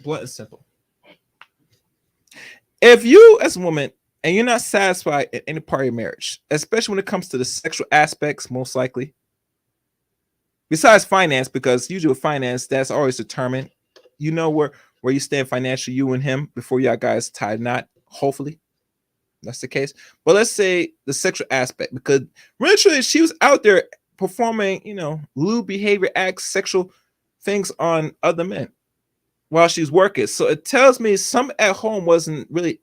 S3: blunt and simple. If you as a woman and you're not satisfied in any part of your marriage, especially when it comes to the sexual aspects, most likely, besides finance, because usually with finance, that's always determined. You know where you stand financially, you and him, before y'all guys tie a knot, hopefully. That's the case. But let's say the sexual aspect, because literally she was out there performing, lewd behavior acts, sexual things on other men while she's working. So it tells me some at home wasn't really,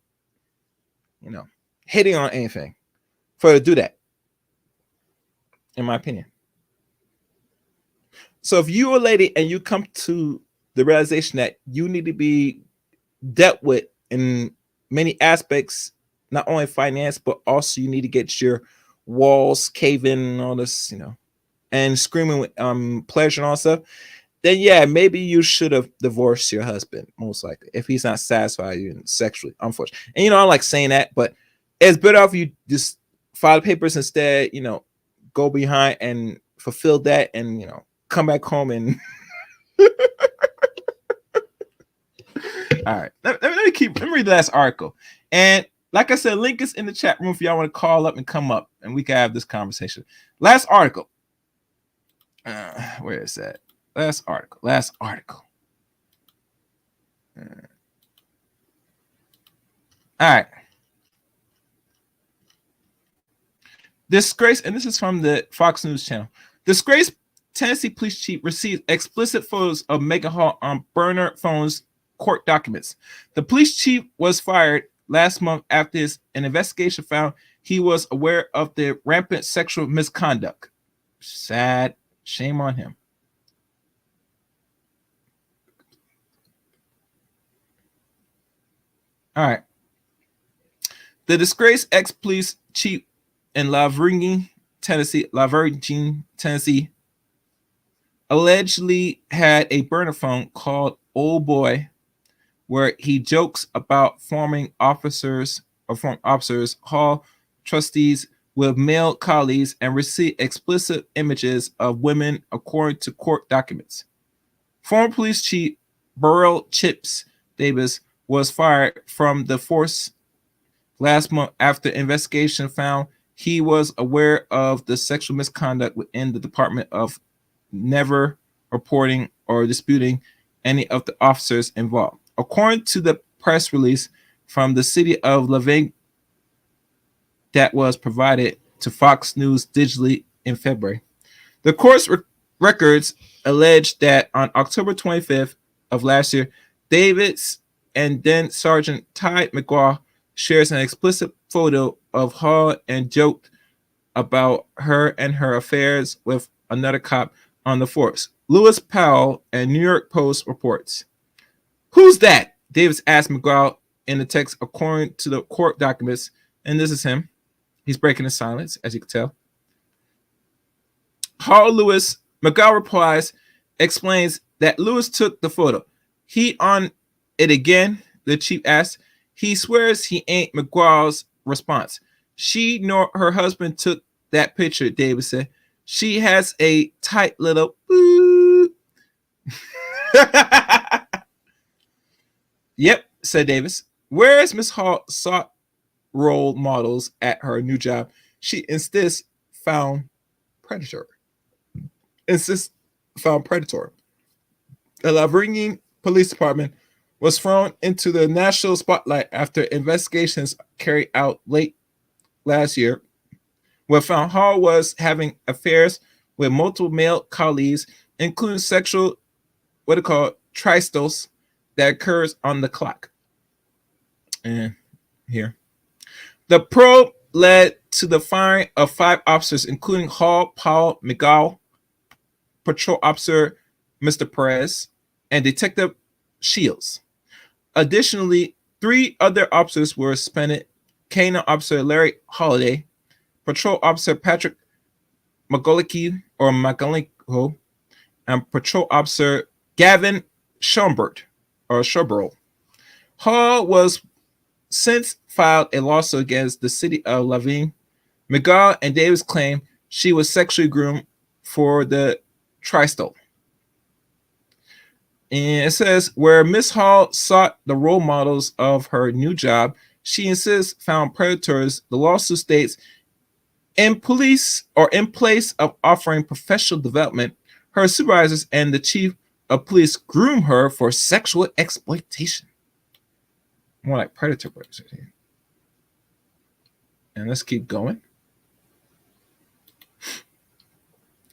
S3: hitting on anything for her to do that, in my opinion. So if you're a lady and you come to the realization that you need to be dealt with in many aspects, not only finance, but also you need to get your walls caving and all this, and screaming with pleasure and all stuff, then yeah, maybe you should have divorced your husband, most likely, if he's not satisfied you sexually, unfortunately. And I like saying that, but it's better if you just file the papers instead, go behind and fulfill that and come back home and all right. Let me read the last article. And like I said, link is in the chat room if y'all want to call up and come up and we can have this conversation. Last article. Where is that? Last article. All right. Disgrace, and this is from the Fox News channel. Disgraced Tennessee police chief received explicit photos of Maegan Hall on burner phones court documents. The police chief was fired last month after an investigation found he was aware of the rampant sexual misconduct. Sad. Shame on him. All right. The disgraced ex-police chief in La Virgin, Tennessee, allegedly had a burner phone called Old Boy, where he jokes about forming officers Hall trustees with male colleagues and receive explicit images of women according to court documents. Former police chief Burrell Chips Davis was fired from the force last month after investigation found he was aware of the sexual misconduct within the department of never reporting or disputing any of the officers involved. According to the press release from the city of Laverne that was provided to Fox News digitally in February, the court's records alleged that on October 25th of last year, Davis and then Sergeant Ty McGraw shares an explicit photo of Hall and joked about her and her affairs with another cop on the force. Lewis Powell and New York Post reports. Who's that? Davis asked McGraw in the text according to the court documents, and this is him. He's breaking the silence, as you can tell. Hall Lewis, McGraw replies, explains that Lewis took the photo. He on it again, the chief asked. He swears he ain't. McGraw's response. She nor her husband took that picture, Davis said. She has a tight little Yep, said Davis. Whereas Miss Hall sought role models at her new job, she instead found predator. The La Virgin Police Department was thrown into the national spotlight after investigations carried out late last year, where found Hall was having affairs with multiple male colleagues, including sexual, tristos that occurs on the clock. And here. The probe led to the firing of 5 officers, including Hall, Powell, McGraw, Patrol Officer Mr. Perez, and Detective Shields. Additionally, 3 other officers were suspended: Canine Officer Larry Holiday, Patrol Officer Patrick McGullicky and Patrol Officer Gavin Schobert. Hall was since filed a lawsuit against the city of Laverne. McGraw and Davis claim she was sexually groomed for the tristle. And it says, where Miss Hall sought the role models of her new job, she insists found predators. The lawsuit states, in place of offering professional development, her supervisors and the chief of police groom her for sexual exploitation. More like predator. And let's keep going.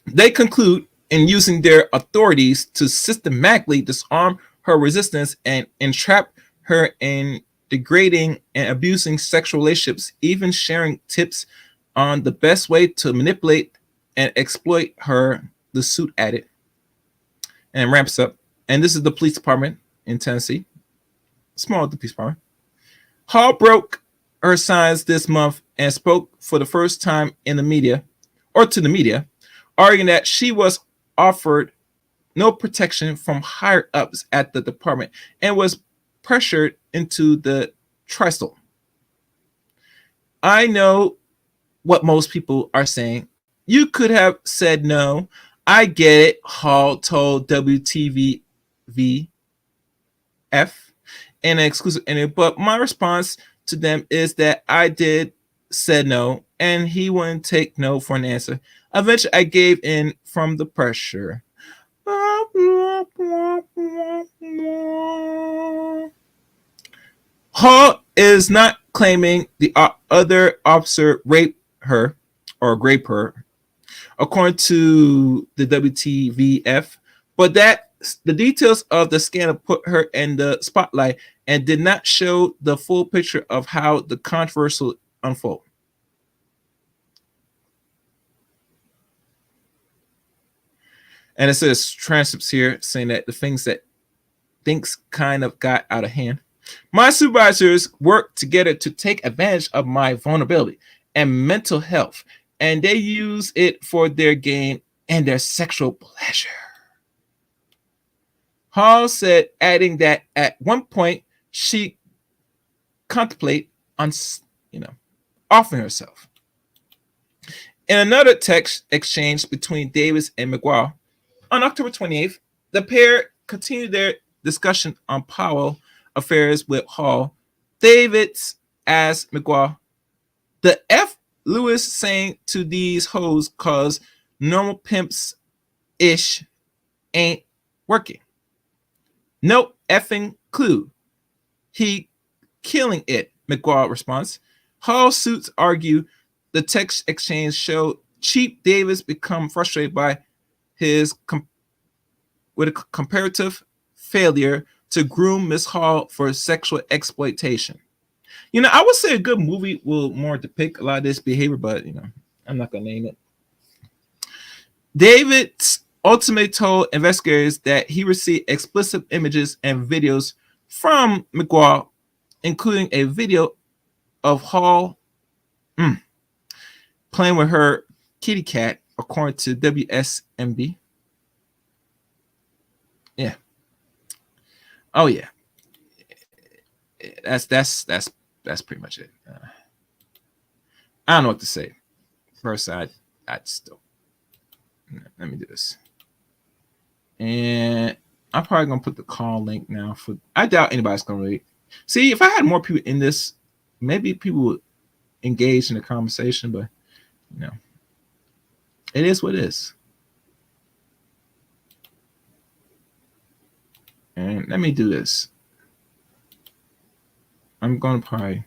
S3: They conclude in using their authorities to systematically disarm her resistance and entrap her in degrading and abusing sexual relationships, even sharing tips on the best way to manipulate and exploit her, the suit added. And ramps up. And this is the police department in Tennessee. Small police department. Hall broke her silence this month and spoke for the first time in the media, or to the media, arguing that she was offered no protection from higher ups at the department and was pressured into the tristle. I know what most people are saying. You could have said no. I get it, Hall told WTVF in an exclusive interview, but my response to them is that I did said no, and he wouldn't take no for an answer. Eventually, I gave in from the pressure. Hall is not claiming the other officer raped her or raped her, according to the WTVF, but that the details of the scandal put her in the spotlight and did not show the full picture of how the controversy unfolded. And it says transcripts here saying that the things kind of got out of hand. My supervisors worked together to take advantage of my vulnerability and mental health, and they use it for their gain and their sexual pleasure. Hall said, adding that at one point she contemplated on, offering herself. In another text exchange between Davis and McGuire, on October 28th, the pair continued their discussion on Powell affairs with Hall. Davis asked McGuire, the F Lewis saying to these hoes cause normal pimps ish ain't working. No effing clue. He killing it, McGuire responds. Hall suits argue the text exchange showed Cheap Davis become frustrated by his with a comparative failure to groom Miss Hall for sexual exploitation. I would say a good movie will more depict a lot of this behavior, but I'm not gonna name it. Davis ultimately told investigators that he received explicit images and videos from McGuire, including a video of Hall playing with her kitty cat, according to WSMB. Yeah. Oh yeah. That's pretty much it. I don't know what to say. First, I still let me do this, and I'm probably gonna put the call link now. For I doubt anybody's gonna really see. If I had more people in this, maybe people would engage in the conversation. But it is what it is. And let me do this. I'm gonna probably.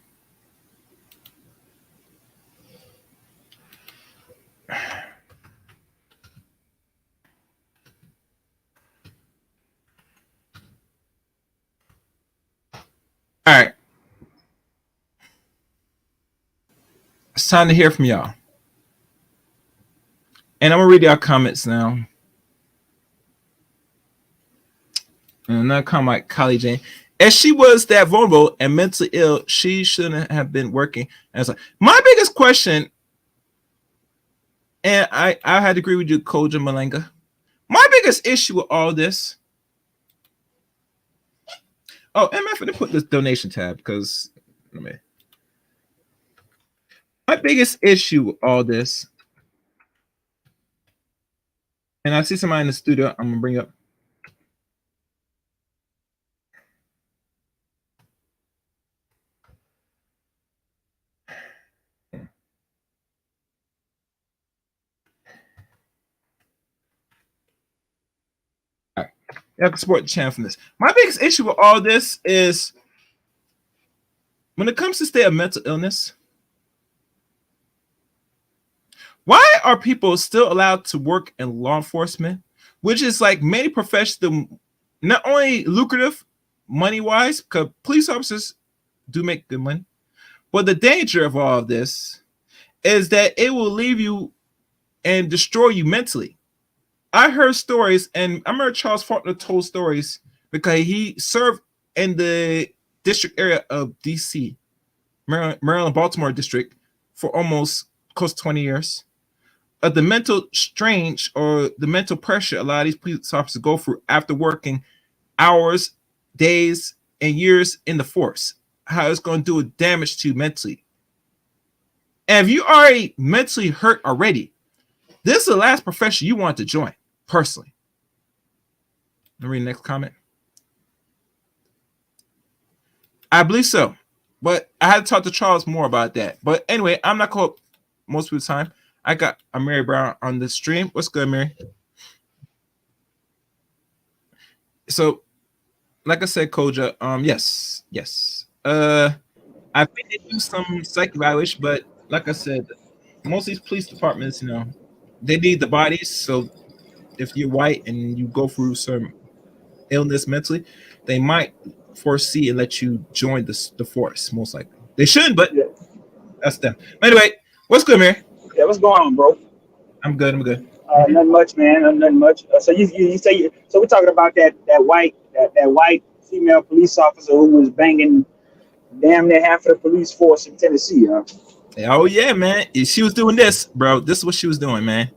S3: All right. It's time to hear from y'all. And I'm going to read y'all comments now. And another comment, Kylie Jane. As she was that vulnerable and mentally ill, she shouldn't have been working. And it's like, my biggest question, and I had to agree with you, Koja Malenga. My biggest issue with all this. Oh, MF, let me put this donation tab because my biggest issue with all this, and I see somebody in the studio I'm gonna bring up. All right, I can support the channel from this. My biggest issue with all this is when it comes to state of mental illness. Why are people still allowed to work in law enforcement, which is like many professions, not only lucrative money-wise, because police officers do make good money, but the danger of all of this is that it will leave you and destroy you mentally. I heard stories, and I remember Charles Faulkner told stories because he served in the district area of DC, Maryland, Baltimore district for almost close to 20 years. The mental strange or the mental pressure a lot of these police officers go through after working hours, days, and years in the force. How it's going to do damage to you mentally. And if you already mentally hurt already, this is the last profession you want to join, personally. Let me read the next comment. I believe so. But I had to talk to Charles more about that. But anyway, I'm not called most of the time. I got a Mary Brown on the stream. What's good, Mary? So, like I said, Koja, yes. I've been to do some psych evaluation, but like I said, most of these police departments, they need the bodies. So if you're white and you go through some illness mentally, they might foresee and let you join the force, most likely. They shouldn't, but that's them. Anyway, what's good, Mary?
S5: Yeah, what's going on, bro?
S3: I'm good.
S5: Nothing much, man. Nothing much. So you say so we're talking about that white female police officer who was banging damn near half of the police force in Tennessee, huh?
S3: Oh yeah, man. She was doing this, bro. This is what she was doing, man.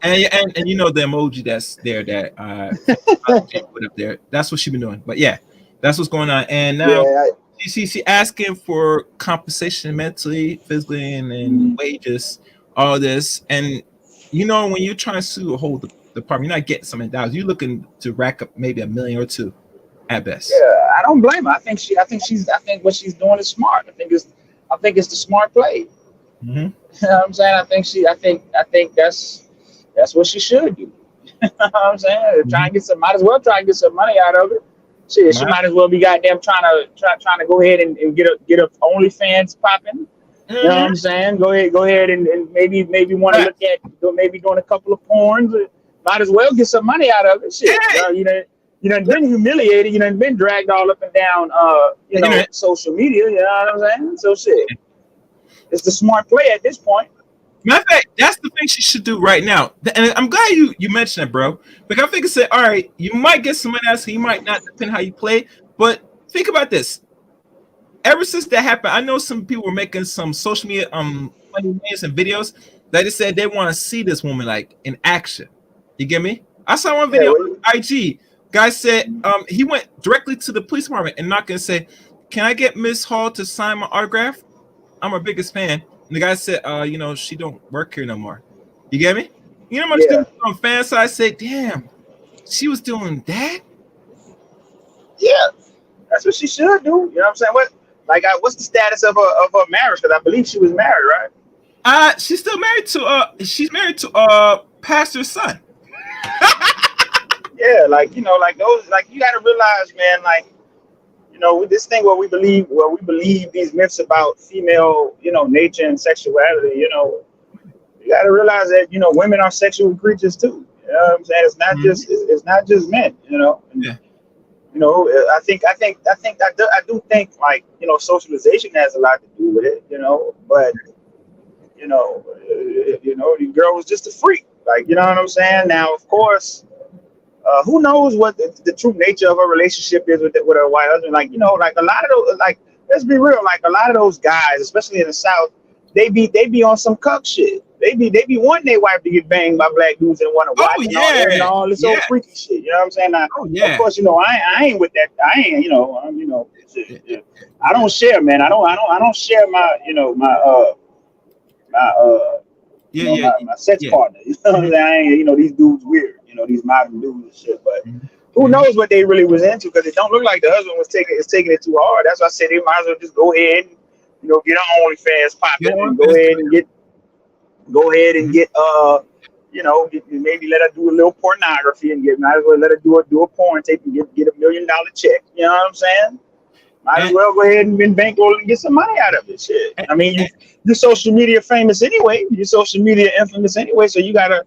S3: and you know the emoji that's there that put up there. That's what she been doing. But yeah, that's what's going on. And now she asking for compensation mentally, physically, and wages, all this. And when you're trying to sue a whole department, you're not getting something dollars. You're looking to rack up maybe $1 million or $2 million at best. Yeah,
S5: I don't blame her. I think what she's doing is smart. I think it's the smart play.
S3: Mm-hmm.
S5: You know what I'm saying? I think that's what she should do. You know what I'm saying?
S3: Mm-hmm.
S5: Might as well try and get some money out of it. She might as well be goddamn trying to go ahead and get a OnlyFans popping. You know what I'm saying? Go ahead and maybe want to look at maybe doing a couple of porns. Might as well get some money out of it. Shit, you done been humiliated. You done been dragged all up and down. Social media. You know what I'm saying? So shit, it's the smart play at this point.
S3: Matter of fact, that's the thing she should do right now. And I'm glad you mentioned it, bro. Because I think it's all right, you might get some money out, so you might not, depend how you play. But think about this. Ever since that happened, I know some people were making some social media funny memes and videos that they said they want to see this woman like in action. You get me? I saw one video on IG. Guy said he went directly to the police department and not gonna say, "Can I get Miss Hall to sign my autograph? I'm her biggest fan." And the guy said, she don't work here no more. You get me? You know how much people on fan side say, damn, she was doing that?
S5: Yeah, that's what she should do. You know what I'm saying? What's the status of her marriage? Because I believe she was married, right?
S3: She's still married to pastor's son.
S5: Yeah, those, you gotta realize, man, with this thing where we believe these myths about female, nature and sexuality, you gotta realize that, women are sexual creatures too. You know what I'm saying? It's not just men,
S3: Yeah.
S5: I do think socialization has a lot to do with it, but the girl was just a freak, you know what I'm saying? Now, of course, who knows what the true nature of her relationship is with her white husband? A lot of those, let's be real, a lot of those guys, especially in the South, they be on some cuck shit. They be wanting their wife to get banged by black dudes and want to watch all this old freaky shit. You know what I'm saying? Now, of course, I ain't with that. I ain't, I don't share, man. I don't share my, my sex partner. You know what I'm saying? I ain't, these dudes weird. These modern dudes and shit. But who knows what they really was into? Because it don't look like the husband was taking it too hard. That's why I said they might as well just go ahead and get on OnlyFans popping and go ahead and get maybe let her do a little pornography and might as well let her do a porn tape and get $1 million check. You know what I'm saying? Might as well go ahead and bankroll and get some money out of it. Shit. I mean, you're social media famous anyway. You're social media infamous anyway. So you gotta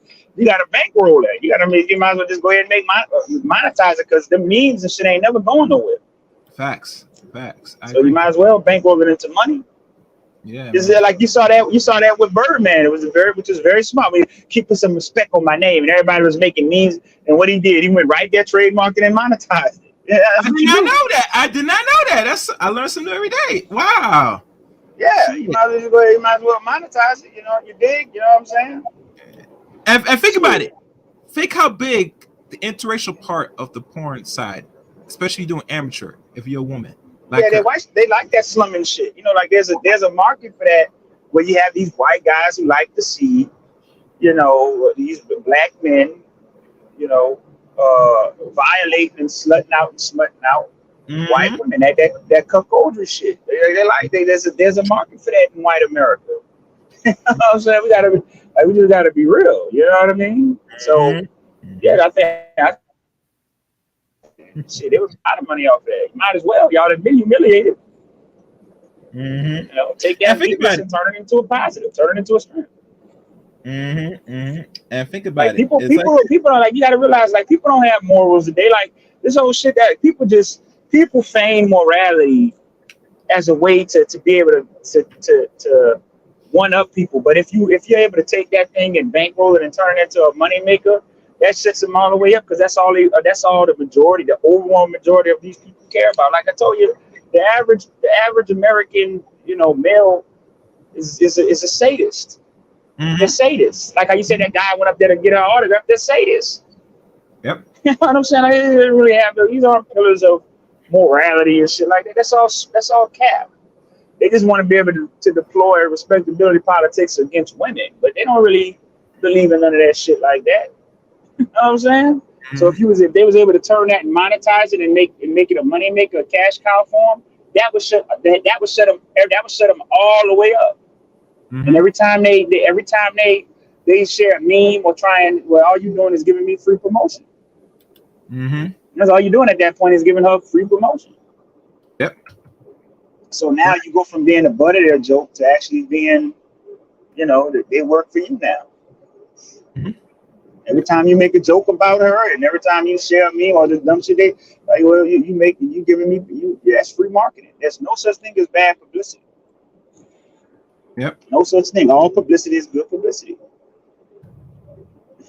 S5: bankroll that. You might as well just go ahead and monetize it, because the memes and shit ain't never going nowhere.
S3: Facts.
S5: So you might as well bankroll it into money.
S3: Yeah,
S5: Is
S3: man.
S5: it like you saw that with Birdman? Which is very smart. We keep put some respect on my name, and everybody was making memes. And what he did, he went right there, trademarked it, and monetized it. Yeah,
S3: I
S5: that's what
S3: did
S5: you
S3: not
S5: do.
S3: know that. I did not know that. I learn something every day. Wow.
S5: Yeah,
S3: Shit.
S5: you might as well monetize it. You know, you dig. You know what I'm saying?
S3: And think about
S5: Shit.
S3: it. Think how big the interracial part of the porn side, especially doing amateur, if you're a woman
S5: Yeah,
S3: like her.
S5: they like that slumming shit. You know, like there's a market for that where you have these white guys who like to see, you know, these black men, you know, violating and slutting out and smutting out white
S3: Mm-hmm.
S5: women. That cuckoldry shit. There's a market for that in white America. You know what I'm saying? We just gotta be real. You know what I mean? So
S3: Mm-hmm.
S5: yeah, shit, there was a lot of money off that. You might as well. Y'all have been humiliated.
S3: Mm-hmm.
S5: You know, take
S3: And
S5: that
S3: think
S5: weakness
S3: about it.
S5: and turn it into a positive, turn it into a strength.
S3: Mm-hmm. Mm-hmm. And think
S5: Like
S3: about it. It's like
S5: people are like, you got to realize, like, people don't have morals. They like this whole shit that people feign morality as a way to be able to one up people. But if you're able to take that thing and bankroll it and turn it into a money maker, that sets them all the way up, because that's all the overall majority of these people care about. Like I told you, the average American, male is a sadist. They're
S3: mm-hmm.
S5: sadists. Like how you said that guy went up there to get an autograph. They're sadists.
S3: Yep.
S5: You know what I'm saying? Like, they didn't really have these aren't pillars of morality and shit like that. That's all cap. They just want to be able to deploy respectability politics against women, but they don't really believe in none of that shit like that. You know what I'm saying? So
S3: Mm-hmm.
S5: if they was able to turn that and monetize it and make it a money maker, a cash cow for them, that would shut them all the way up. And
S3: Mm-hmm.
S5: every time they share a meme or try and, well, all you doing is giving me free promotion.
S3: Mm-hmm.
S5: That's all you're doing at that point, is giving her free promotion.
S3: Yep.
S5: So now you go from being a butt of their joke to actually being, they work for you now.
S3: Mm-hmm.
S5: Every time you make a joke about her, and every time you share a meme or the dumb shit, they like, well, you giving me that's free marketing. There's no such thing as bad publicity.
S3: Yep.
S5: No such thing. All publicity is good publicity.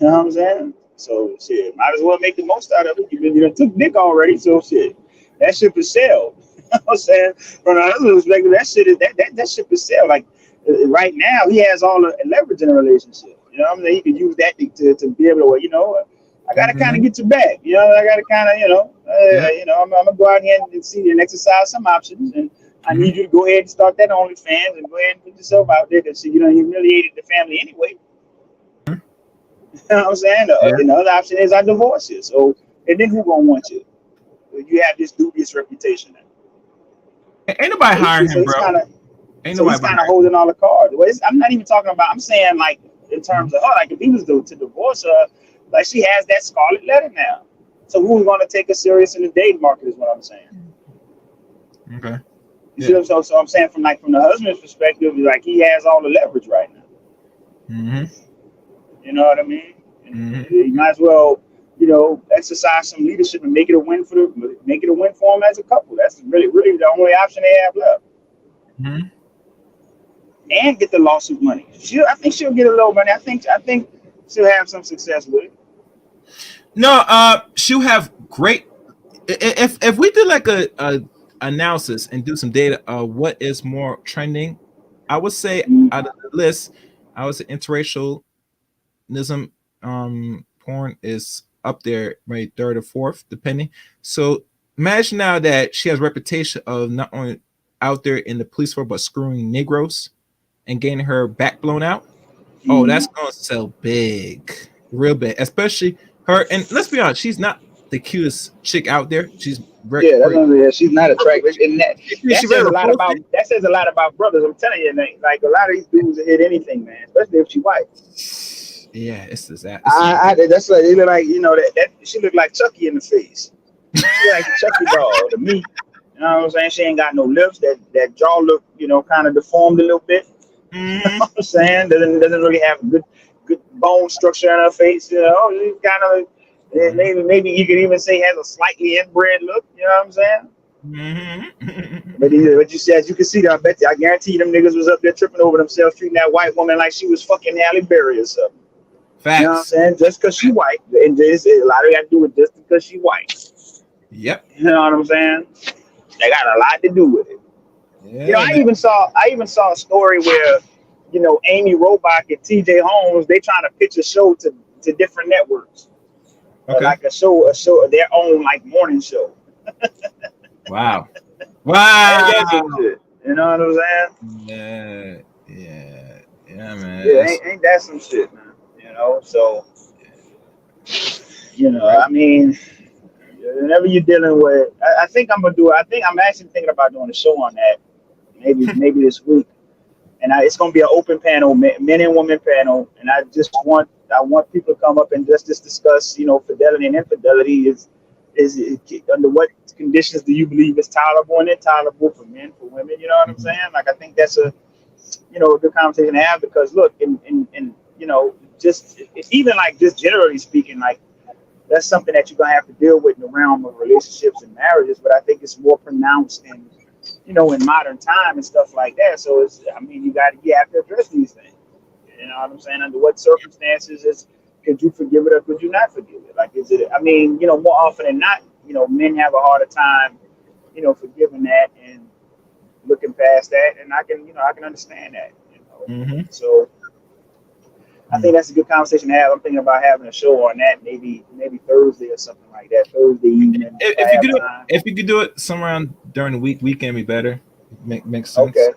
S5: You know what I'm saying? So shit, might as well make the most out of it. You took dick already, so shit, that ship is sailed. You know what I'm saying? From the other perspective, that ship is sailed. Like, right now, he has all the leverage in a relationship. You know what I'm saying? He can use that to be able to, I gotta kind of
S3: Mm-hmm.
S5: get you back. I gotta kind of,
S3: Yep.
S5: I'm gonna go out here and see and exercise some options, and I
S3: Mm-hmm.
S5: need you to go ahead and start that OnlyFans and go ahead and put yourself out there, because you humiliated the family anyway. You know what I'm saying?
S3: Yeah.
S5: And the other option is I divorce you. So, and then who gonna want you? You have this dubious reputation.
S3: Ain't nobody
S5: So
S3: hiring him,
S5: he's
S3: bro.
S5: kind of
S3: Ain't
S5: so he's
S3: nobody
S5: kind of
S3: hiring him.
S5: holding all the cards. Well, I'm not even talking about. I'm saying, like, in terms of her. Like, if he was to divorce her, like, she has that scarlet letter now. So who's gonna take her serious in the dating market is what I'm saying.
S3: Okay.
S5: You see
S3: Yeah.
S5: what I'm saying? So I'm saying, from the husband's perspective, like, he has all the leverage right now.
S3: Mm-hmm.
S5: You know what I mean? And
S3: Mm-hmm.
S5: you might as well, exercise some leadership and make it a win for them as a couple. That's really, really the only option they have left.
S3: Mm-hmm.
S5: And get the lawsuit money. I think she'll get a little money. I think she'll have some success with it.
S3: No, she'll have great. If we did like a analysis and do some data, what is more trending, I would say out of the list, I would say interracialism, porn is up there, maybe third or fourth, depending. So imagine now that she has a reputation of not only out there in the police force but screwing Negroes and getting her back blown out. Oh, that's gonna sell big, real big, especially her. And let's be honest, she's not the cutest chick out there. She's very,
S5: Yeah,
S3: very
S5: she's not attractive, and that
S3: she's very
S5: says a lot
S3: repulsive.
S5: about brothers. I'm telling you, man, like, a lot of these dudes will hit anything, man, especially if she white.
S3: Yeah, it's that.
S5: That's like, they look like, that she look like Chucky in the face. She look like the Chucky doll to me. You know what I'm saying? She ain't got no lips. That jaw look, kind of deformed a little bit. You know what I'm saying? Doesn't really have good bone structure in her face. She's kind of, maybe you could even say has a slightly inbred look. You know what I'm saying?
S3: Mm-hmm.
S5: But you said, as you can see, I bet you, I guarantee you them niggas was up there tripping over themselves, treating that white woman like she was fucking Halle Berry or something. You know what I'm
S3: Facts.
S5: saying? Just because she white, and this, a lot of it got to do with just because she white.
S3: Yep.
S5: You know what I'm saying? They got a lot to do with it. You know,
S3: Yeah, man.
S5: I even saw a story where, Amy Robach and T.J. Holmes, they trying to pitch a show to different networks,
S3: Okay.
S5: like a show, their own like morning show.
S3: Wow.
S5: Ain't that
S3: Wow.
S5: some shit? You know what I'm saying?
S3: Yeah. Yeah. Yeah, man.
S5: Yeah,
S3: That's
S5: ain't that some shit, man? So
S3: right.
S5: I mean, whenever you're dealing with, I think I'm gonna do it. I think I'm actually thinking about doing a show on that, maybe this week, and it's gonna be an open panel, men and women panel, and I want people to come up and just discuss, fidelity and infidelity is under what conditions do you believe is tolerable and intolerable for men, for women? You know what I'm
S3: Mhm.
S5: saying? Like I think that's a good conversation to have because look, in just even like just generally speaking, like that's something that you're gonna have to deal with in the realm of relationships and marriages. But I think it's more pronounced in modern time and stuff like that. So you have to address these things. You know what I'm saying? Under what circumstances could you forgive it or could you not forgive it? Like is it? More often than not, men have a harder time, forgiving that and looking past that, and I can understand that.
S3: Mhm.
S5: So I think
S3: Mhm.
S5: that's a good conversation to have. I'm thinking about having a show on that, maybe Thursday or something like that. Thursday evening, if
S3: If
S5: I
S3: you
S5: have
S3: could do it,
S5: time.
S3: if you could do it somewhere during the weekend be better. Makes
S5: Okay.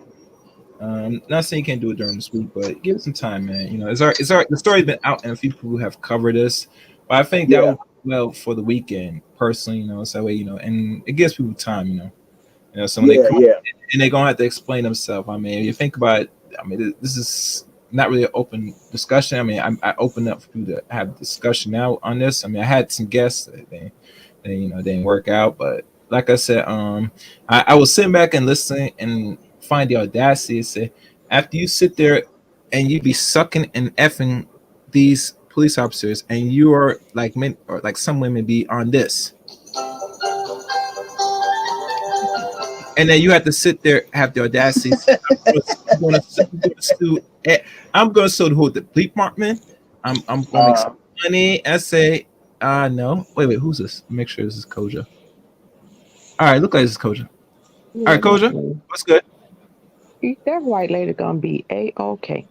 S3: sense. Not saying you can't do it during this week, but give it some time, man. It's our the story's been out and a few people have covered this, but I think that
S5: Yeah.
S3: would well for the weekend personally, so that way, and it gives people time, so when they
S5: Yeah.
S3: come
S5: Yeah.
S3: and they're gonna have to explain themselves. I mean, if you think about it, I mean, this is not really an open discussion. I mean, I opened up for people to have discussion now on this. I mean, I had some guests that they didn't work out, but like I said, I was sitting back and listening and find the audacity to say after you sit there and you be sucking and effing these police officers and you are like men or like some women be on this and then you have to sit there, have the audacity. To say, I'm going to sue the police department. I'm going to make some
S5: Uh,
S3: money. I say, no. Wait, who's this? Make sure this is Koja. All right, look like this is Koja. All
S6: Yeah,
S3: right,
S6: that's
S3: Koja,
S6: me.
S3: what's good?
S6: That white lady gonna be a-okay.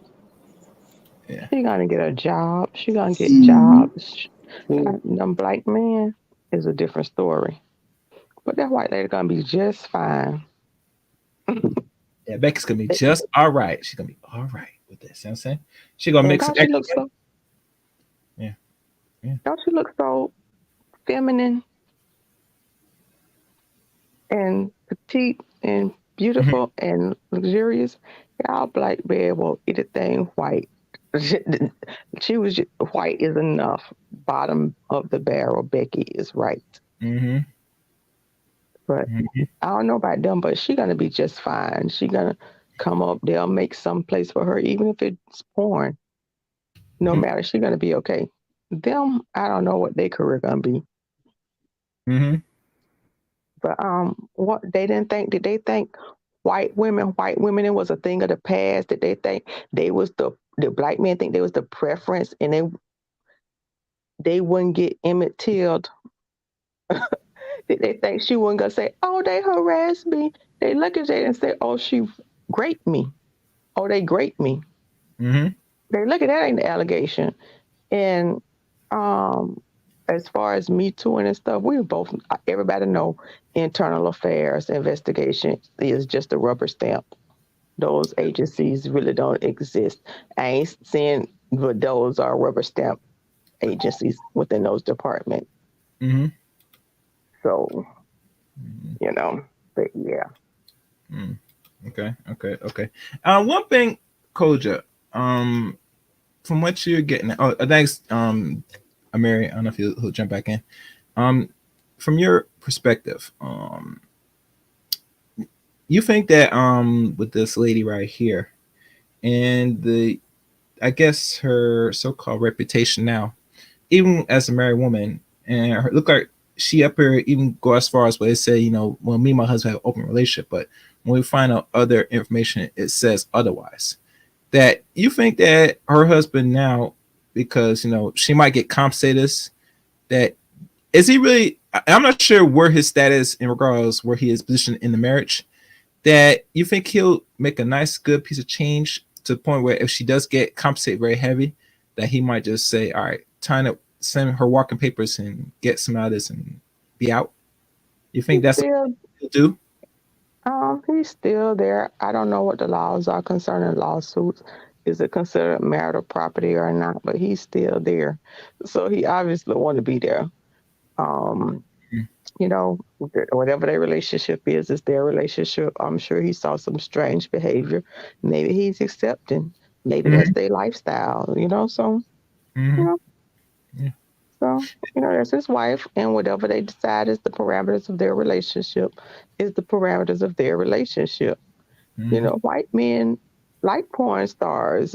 S3: Yeah.
S6: She gonna get a job. She gonna get
S5: mm,
S6: jobs. Them black man is a different story. But that white lady gonna be just fine.
S3: Yeah, Becky's gonna be just all right. She's gonna be all right with this. You know what I'm saying? She's gonna
S6: And
S3: make some
S6: don't she
S3: extra
S6: look
S3: money.
S6: so?
S3: Yeah, yeah.
S6: Don't she look so feminine and petite and
S3: Mhm.
S6: beautiful and luxurious? Y'all black man will anything white. She was white is enough. Bottom of the barrel, Becky is right.
S3: Mhm.
S6: But
S3: Mhm.
S6: I don't know about them, but she gonna be just fine. She gonna come up. They'll make some place for her, even if it's porn. No matter, she gonna be okay. Them, I don't know what their career gonna be.
S3: Mhm.
S6: But what they didn't think? Did they think white women, it was a thing of the past? Did they think they was the black men think they was the preference, and they wouldn't get Emmett Till? Did they think she wasn't gonna say, "Oh, they harassed me"? They look at it and say, "Oh, she raped me." Oh, they grape me.
S3: Mhm.
S6: They look at that ain't the allegation. And um, as far as Me Too and stuff, we both everybody know internal affairs investigation is just a rubber stamp. Those agencies really don't exist. I ain't saying but those are rubber stamp agencies within those departments.
S3: Mhm.
S6: So,
S3: Mhm.
S6: you know, but yeah.
S3: Mm. Okay. Okay. Okay. One thing, Koja. Um, from what you're getting. Oh, thanks. Amiri. I don't know if he'll jump back in. Um, from your perspective, you think that with this lady right here and I guess her so-called reputation now, even as a married woman, and her look like she up here even go as far as where it say, well, me and my husband have an open relationship, but when we find out other information, it says otherwise. That you think that her husband now, because she might get compensated, that is he really? I'm not sure where his status in regards where he is positioned in the marriage. That you think he'll make a nice, good piece of change to the point where if she does get compensated very heavy, that he might just say, "All right, time to send her walking papers and get some out of this and be out." You think that's what he'll do?
S6: He's still there. I don't know what the laws are concerning lawsuits. Is it considered marital property or not? But he's still there, so he obviously want to be there. Um, whatever their relationship is their relationship. I'm sure he saw some strange behavior. Maybe he's accepting. Maybe that's their lifestyle. So you know,
S3: Yeah.
S6: so that's his wife, and whatever they decide is the parameters of their relationship. Is the parameters of their relationship. White men like porn stars.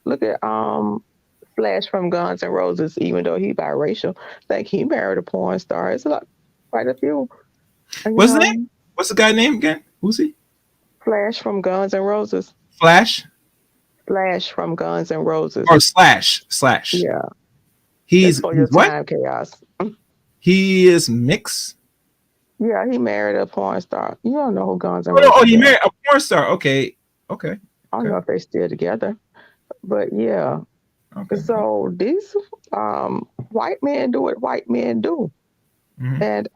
S6: Look at Flash from Guns N' Roses. Even though he's biracial, like he married a porn star. It's quite a few.
S3: What's his name? What's the guy name again? Who's he?
S6: Flash from Guns N' Roses.
S3: Flash
S6: from Guns N' Roses.
S3: or Slash?
S6: Yeah.
S3: He's
S6: for your
S3: what?
S6: time, Chaos.
S3: He is mixed.
S6: Yeah, he married a porn star. You don't know who Guns N'
S3: Oh,
S6: Roses.
S3: no, he married a porn star. Okay.
S6: I don't know if they're still together, but yeah.
S3: Okay.
S6: So these white men do what white men do. And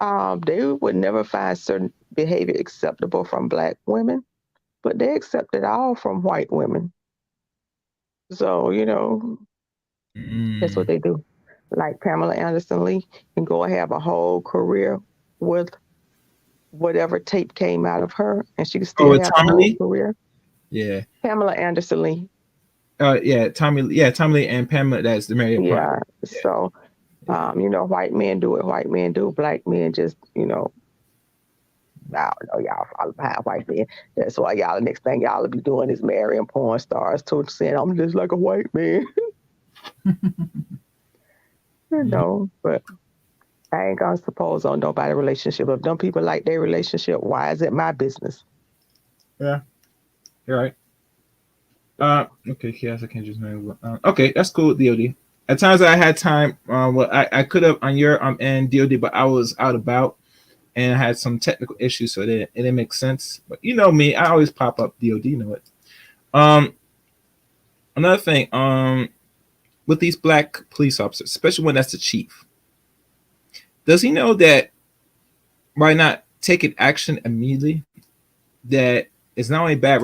S6: they would never find certain behavior acceptable from Black women, but they accept it all from white women. So, that's what they do. Like Pamela Anderson Lee can go and have a whole career with whatever tape came out of her, and she can still have a whole career.
S3: Yeah.
S6: Pamela Anderson Lee.
S3: Tommy Lee and Pamela, that's the married
S6: Yeah. So, white men do what white men do. Black men just, I don't know, y'all follow behind white men. That's why the next thing y'all will be doing is marrying porn stars to saying, I'm just like a white man. But I ain't gonna suppose on nobody's relationship. If them people like their relationship, why is it my business?
S3: Yeah. You're right. Okay, yes, I can't just move. Okay, that's cool, DOD. At times I had time. I could have on your end DOD, but I was out about and I had some technical issues, so it didn't make sense. But you know me, I always pop up DOD. You know it. Another thing. With these Black police officers, especially when that's the chief, does he know that by not taking action immediately, that it's not only bad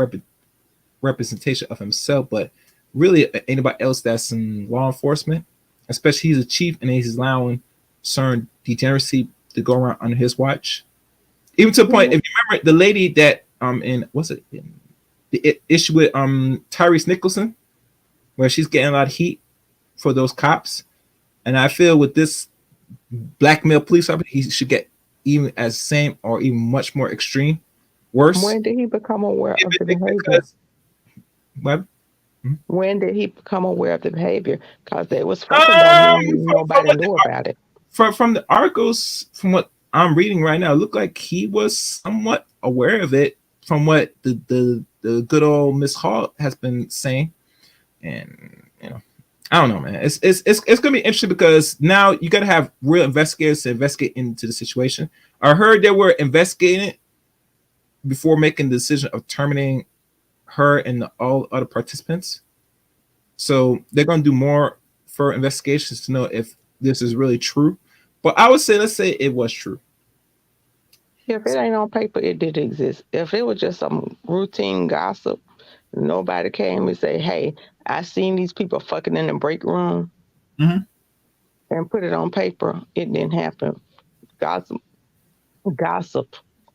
S3: representation of himself, but really anybody else that's in law enforcement, especially he's a chief and he's allowing certain degeneracy to go around under his watch. Even to the point, if you remember the lady that the issue with Tyrese Nicholson, where she's getting a lot of heat for those cops, and I feel with this black male police officer, he should get even as same or even much more extreme, worse.
S6: When did he become aware of the behavior? When did he become aware of the behavior? Because they was fucking nobody knew about it.
S3: From the articles, from what I'm reading right now, it looked like he was somewhat aware of it from what the good old Miss Hall has been saying. And I don't know, man. It's gonna be interesting because now you gotta have real investigators to investigate into the situation. I heard they were investigating it before making the decision of terminating her and all other participants. So they're gonna do more for investigations to know if this is really true. But I would say, let's say it was true.
S6: If it ain't on paper, it did exist. If it was just some routine gossip, nobody came and say, hey, I seen these people fucking in the break room and put it on paper, it didn't happen. Gossip,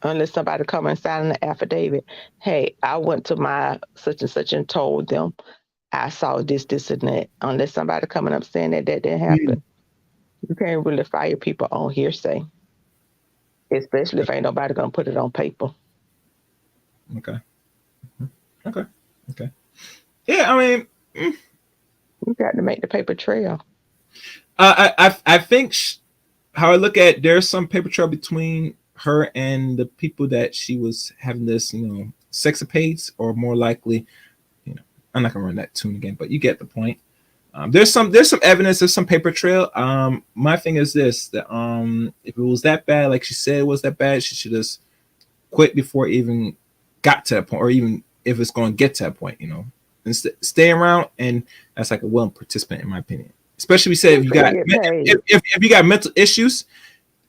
S6: unless somebody come and sign an affidavit. Hey, I went to my such and such and told them I saw this, and that. Unless somebody coming up saying that didn't happen. You can't really fire people on hearsay. Especially if ain't nobody gonna put it on paper.
S3: Okay. Yeah, I mean,
S6: you got to make the paper trail.
S3: I think how I look at it, there's some paper trail between her and the people that she was having this, sexapades, or more likely, I'm not gonna run that tune again, but you get the point. There's some evidence, there's some paper trail. My thing is this: that if it was that bad, like she said it was that bad, she should just quit before it even got to that point, or even if it's going to get to that point, and stay around, and that's like a willing participant, in my opinion. Especially, we say if you got if you got mental issues,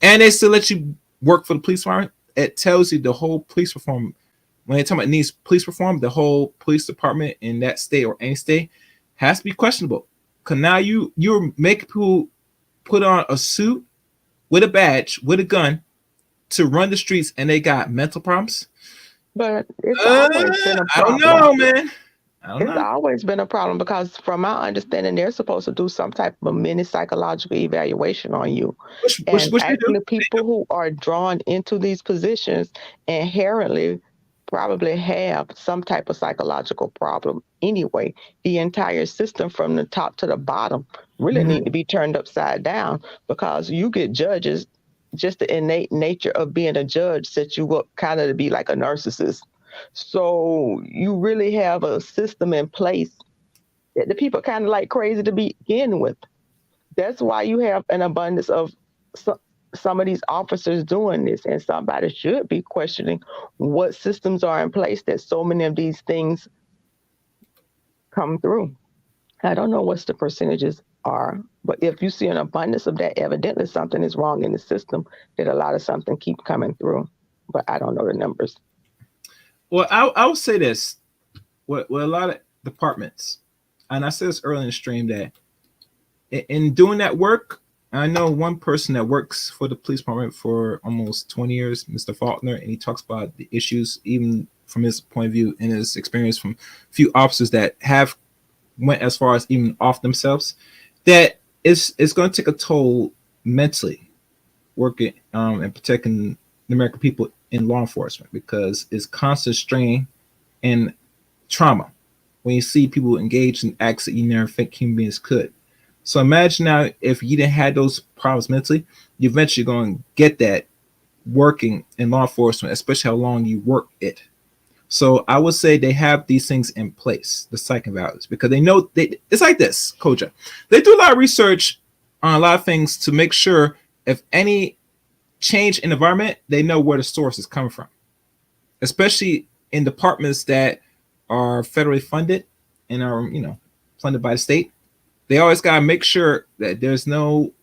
S3: and they still let you work for the police department, it tells you the whole police reform. When they talk about needs police reform, the whole police department in that state or any state has to be questionable. Because now you're making people put on a suit with a badge, with a gun, to run the streets, and they got mental problems.
S6: But it's always been a problem.
S3: I don't know, man.
S6: It's always been a problem because, from my understanding, they're supposed to do some type of mini psychological evaluation on you.
S3: Which
S6: actually, people who are drawn into these positions inherently probably have some type of psychological problem anyway. The entire system from the top to the bottom really need to be turned upside down, because you get judges, just the innate nature of being a judge sets you up kind of to be like a narcissist. So you really have a system in place that the people kind of like crazy to begin with. That's why you have an abundance of some of these officers doing this, and somebody should be questioning what systems are in place that so many of these things come through. I don't know what the percentages are, but if you see an abundance of that, evidently something is wrong in the system, that a lot of something keep coming through, but I don't know the numbers.
S3: Well, I will say this: with a lot of departments, and I said this earlier in the stream, that in doing that work, I know one person that works for the police department for almost 20 years, Mr. Faulkner, and he talks about the issues, even from his point of view and his experience from a few officers that have went as far as even off themselves, that it's going to take a toll mentally working and protecting the American people in law enforcement, because it's constant strain and trauma when you see people engage in acts that you never think human beings could. So imagine now, if you didn't have those problems mentally, you're eventually going to get that working in law enforcement, especially how long you work it. So I would say they have these things in place, the psych evaluators, because they know it's like this, Koja. They do a lot of research on a lot of things to make sure if any change in environment, they know where the source is coming from, especially in departments that are federally funded and are, funded by the state. They always got to make sure that there's no,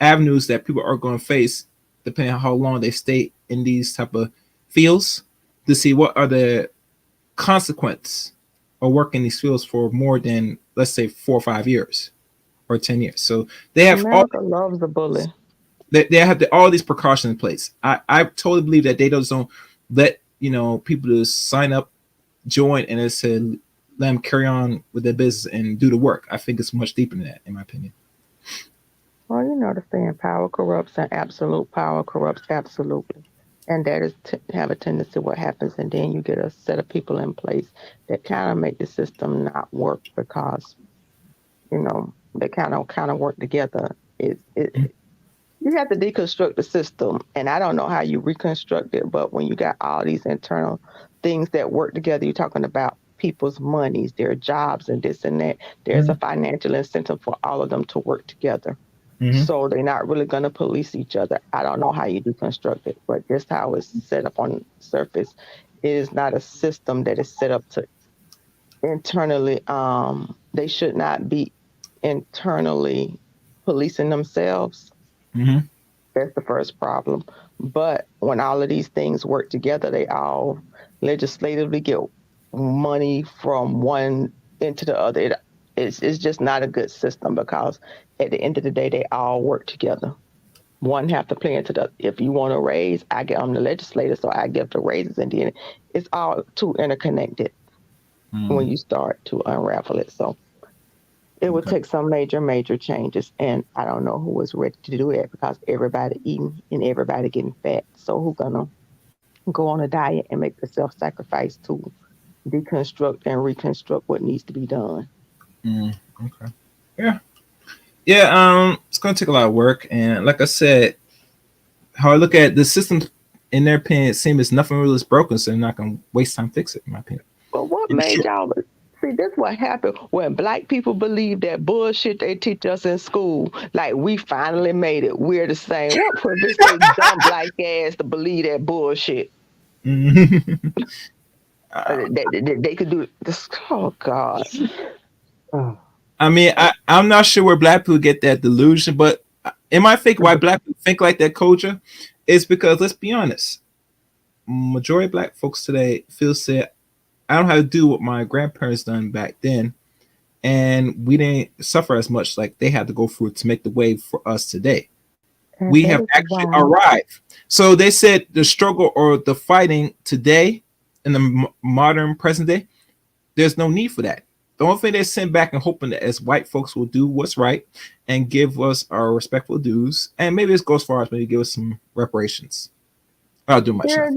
S3: avenues that people are going to face, depending on how long they stay in these type of fields, to see what are the consequences of working in these fields for more than, let's say, 4 or 5 years or 10 years. So they have
S6: America loves the bully.
S3: They have all these precautions in place. I totally believe that they don't let people to sign up, join, and it said let them carry on with their business and do the work. I think it's much deeper than that, in my opinion.
S6: Well, the saying, power corrupts and absolute power corrupts absolutely. And that is have a tendency what happens, and then you get a set of people in place that kind of make the system not work, because they kind of work together. You have to deconstruct the system, and I don't know how you reconstruct it, but when you got all these internal things that work together, you're talking about people's monies, their jobs, and this and that. There's a financial incentive for all of them to work together. So they're not really going to police each other. I don't know how you deconstruct it, but just how it's set up on the surface. It is not a system that is set up to internally, they should not be internally policing themselves. That's the first problem. But when all of these things work together, they all legislatively get money from one into the other. It's just not a good system, because at the end of the day, they all work together. One have to play into the, if you want to raise, I'm the legislator, so I give the raises, and then it's all too interconnected when you start to unravel it. So it would take some major changes, and I don't know who is ready to do it, because everybody eating and everybody getting fat. So who's gonna go on a diet and make the self-sacrifice to deconstruct and reconstruct what needs to be done?
S3: Okay. Yeah. Yeah, it's gonna take a lot of work, and like I said, how I look at the system, in their opinion, it seems as nothing really is broken, so they're not gonna waste time fix it. In my opinion.
S6: But what made y'all see? This what happened when black people believe that bullshit they teach us in school. Like we finally made it. We're the same. What prevents they dumb black ass to believe that bullshit? They could do this. Oh God.
S3: I mean, I'm not sure where black people get that delusion, but in my think why black people think like that culture is because let's be honest, majority of black folks today feel said I don't have to do what my grandparents done back then, and we didn't suffer as much like they had to go through to make the way for us today.
S6: And
S3: We
S6: that
S3: have
S6: is
S3: actually
S6: why.
S3: arrived. So they said the struggle or the fighting today in the modern present day, there's no need for that. The only thing they're sitting back and hoping that as white folks will do what's right and give us our respectful dues, and maybe this goes far as maybe give us some reparations. I'll do much enough.
S6: We're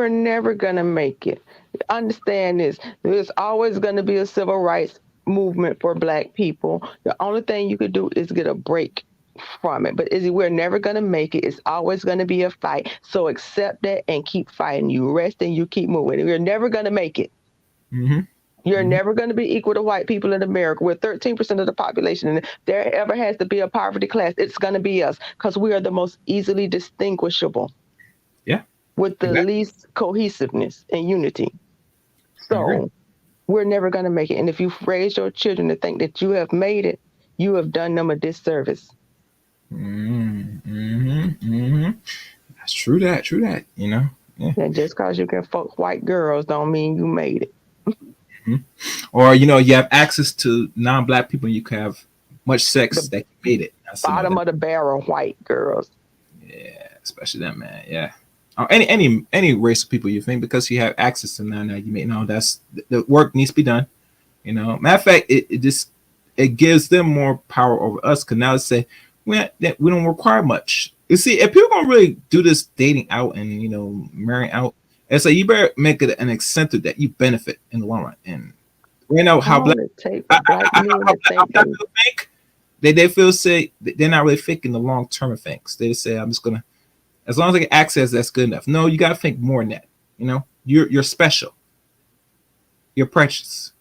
S6: never gonna make it. Understand this. There's always gonna be a civil rights movement for black people. The only thing you could do is get a break from it. But we're never gonna make it. It's always gonna be a fight. So accept that and keep fighting. You rest and you keep moving. We're never gonna make it.
S3: Mm-hmm.
S6: You're never going to be equal to white people in America. We're 13% of the population. And if there ever has to be a poverty class, it's going to be us because we are the most easily distinguishable.
S3: Yeah.
S6: With the least cohesiveness and unity. So we're never going to make it. And if you raise your children to think that you have made it, you have done them a disservice.
S3: That's true that, you know. Yeah.
S6: And just because you can fuck white girls don't mean you made it.
S3: Or you have access to non-black people and you can have much sex that you made it.
S6: Bottom of the barrel white girls.
S3: Yeah, especially them, man. Yeah. Or any race of people you think because you have access to them now you may know that's the work needs to be done. Matter of fact, it gives them more power over us because now they say we don't require much. You see, if people gonna really do this dating out and marrying out, it's like you better make it an incentive that you benefit in the long run. And right now, how black people think, they feel say they're not really thinking the long term of things. They say I'm just gonna, as long as I get access, that's good enough. No, you gotta think more than that. You're special. You're precious.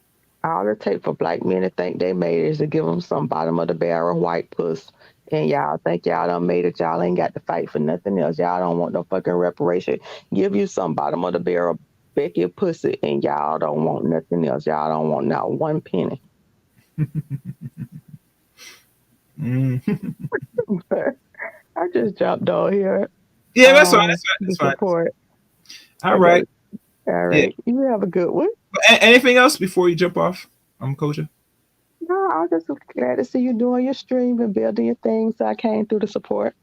S6: All it takes for black men to think they made it is to give them some bottom of the barrel white puss. And y'all think y'all done made it. Y'all ain't got to fight for nothing else. Y'all don't want no fucking reparation. Give you some bottom of the barrel, back your pussy, and y'all don't want nothing else. Y'all don't want not one penny. I just jumped on here.
S3: Yeah, that's fine. That's fine.
S6: Support.
S3: All right.
S6: Yeah. You have a good one.
S3: Anything else before you jump off, Coach?
S6: No, I'm just glad to see you doing your stream and building your things. So I came through to support.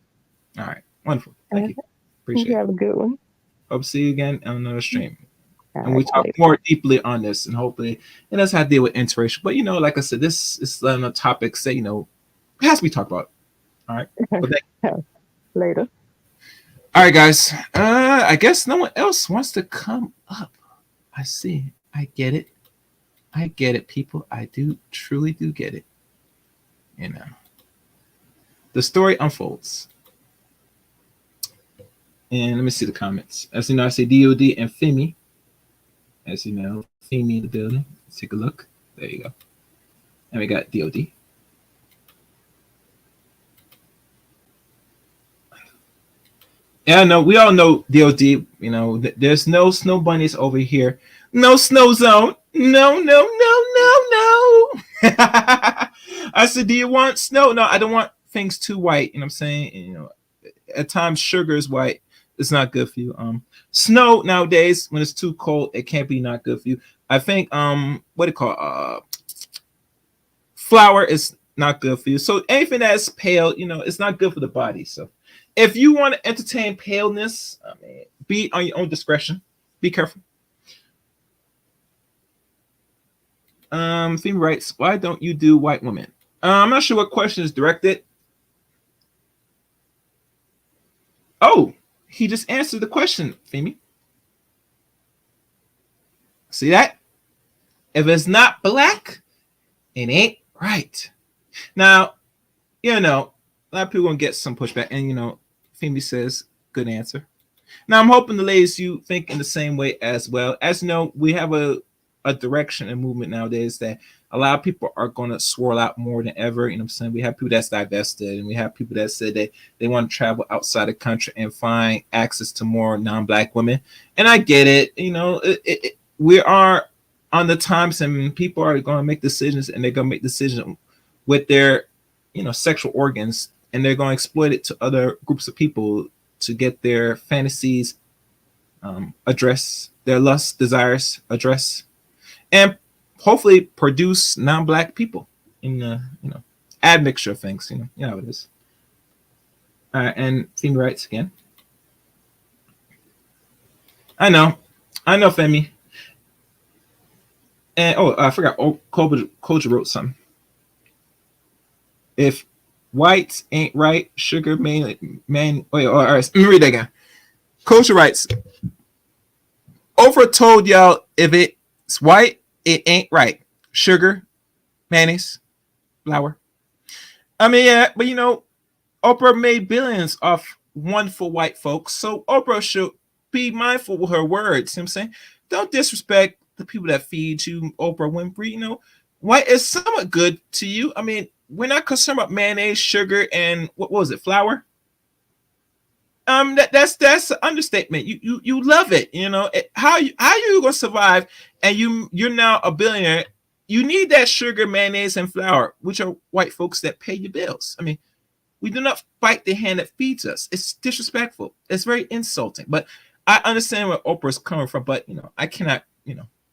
S3: All right. Wonderful. Thank you. Appreciate it.
S6: You have a good one.
S3: Hope to see you again on another stream.
S6: All
S3: and we talk more deeply on this, and hopefully it does have to deal with interracial. But like I said, this is a topic that it has to be talked about. All right. But
S6: later.
S3: All right, guys. I guess no one else wants to come up. I see. I get it. I get it, people. I truly do get it. The story unfolds. And let me see the comments. As you know, I say DOD and Femi. As you know, Femi in the building. Let's take a look. There you go. And we got DOD. Yeah, no, we all know DOD. There's no snow bunnies over here. No snow zone. No. I said, do you want snow? No, I don't want things too white. You know what I'm saying? At times sugar is white. It's not good for you. Snow nowadays, when it's too cold, it can't be not good for you. I think what do you call flour is not good for you. So anything that's pale, it's not good for the body. So if you want to entertain paleness, be on your own discretion. Be careful. Theme writes, why don't you do white women? I'm not sure what question is directed. Oh, he just answered the question, Femi. See that? If it's not black, it ain't right. Now, you know, a lot of people gonna get some pushback, and you know, Femi says, "Good answer." Now I'm hoping the ladies you think in the same way as well. As you know, we have a direction and movement nowadays that a lot of people are going to swirl out more than ever. You know what I'm saying? We have people that's divested, and we have people that said they want to travel outside the country and find access to more non-black women. And I get it. You know, we are on the times, and people are going to make decisions, and they're going to make decisions with their, you know, sexual organs, and they're going to exploit it to other groups of people to get their fantasies address, their lusts, desires address, and hopefully produce non-black people in the, you know, admixture of things. You know how it is. And Femi writes again. I know, Femi. And I forgot. Oh, Koja wrote something. If whites ain't right, sugar man. Wait, all right. Let me read that again. Koja writes. Oprah told y'all if it's white, it ain't right. Sugar, mayonnaise, flour. I mean, yeah, but you know, Oprah made billions off wonderful white folks, so Oprah should be mindful with her words. You know what I'm saying? Don't disrespect the people that feed you, Oprah Winfrey. You know, white is somewhat good to you. I mean, we're not concerned about mayonnaise, sugar, and what was it, flour? That's an understatement. You love it. You know how you gonna survive, and you're now a billionaire. You need that sugar, mayonnaise, and flour, which are white folks that pay your bills. I mean, we do not fight the hand that feeds us. It's disrespectful. It's very insulting. But I understand where Oprah's coming from. But you know, I cannot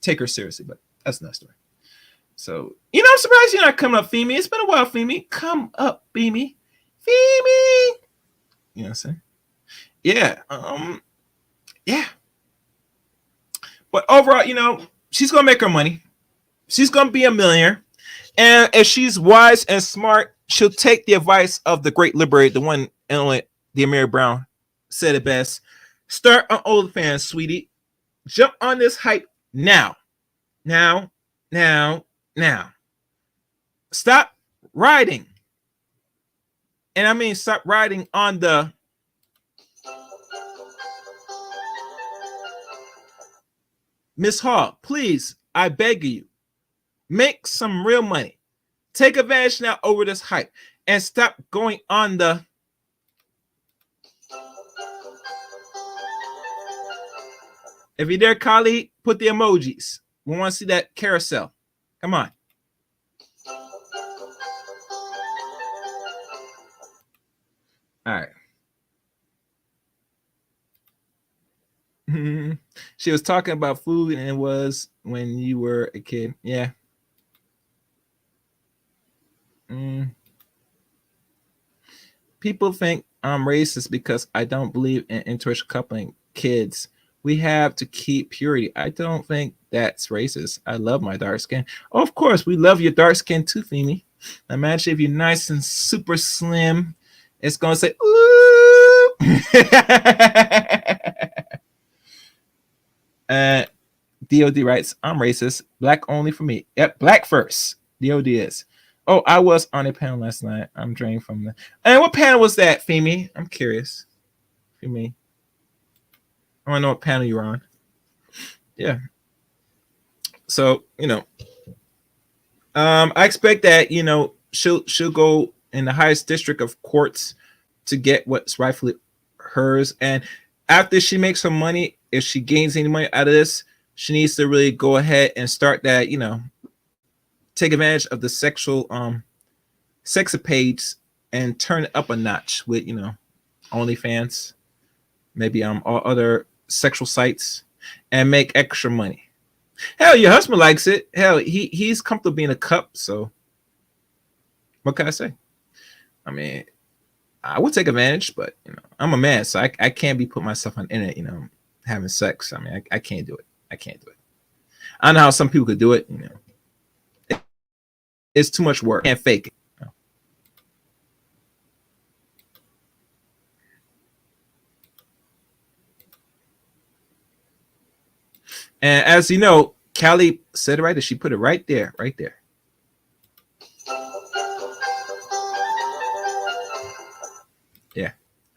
S3: take her seriously. But that's another story. So I'm surprised you're not coming up, Femi. It's been a while, Femi. Come up, Femi. Femi. You know what I'm saying? Yeah. Yeah. But overall, she's gonna make her money. She's gonna be a millionaire. And if she's wise and smart, she'll take the advice of the great liberator, the one and only the Amiri Brown said it best. Start on OnlyFans, sweetie. Jump on this hype now. Now. Stop riding. And I mean stop riding on the Miss Hall, please, I beg you, make some real money. Take advantage now over this hype and stop going on the if you're there, Kali, put the emojis. We want to see that carousel. Come on. All right. She was talking about food, and it was when you were a kid. Yeah. People think I'm racist because I don't believe in interracial coupling kids. We have to keep purity. I don't think that's racist. I love my dark skin. Oh, of course, we love your dark skin too, Femi. Imagine if you're nice and super slim, it's gonna say, ooh. DOD writes, I'm racist. Black only for me. Yep, black first. DOD is. Oh, I was on a panel last night. I'm drained from that. And what panel was that, Femi? I'm curious. Femi. I want to know what panel you were on. Yeah. So, I expect that, she'll go in the highest district of courts to get what's rightfully hers. And after she makes her money, if she gains any money out of this, she needs to really go ahead and start that, take advantage of the sexual sexapades and turn it up a notch with, OnlyFans, maybe all other sexual sites, and make extra money. Hell, your husband likes it. Hell, he's comfortable being a cup, so what can I say? I mean, I would take advantage, but I'm a man, so I can't be putting myself on the internet, having sex. I mean, I can't do it. I know how some people could do it, It's too much work. Can't fake it. And as you know, Callie said it right there. She put it right there.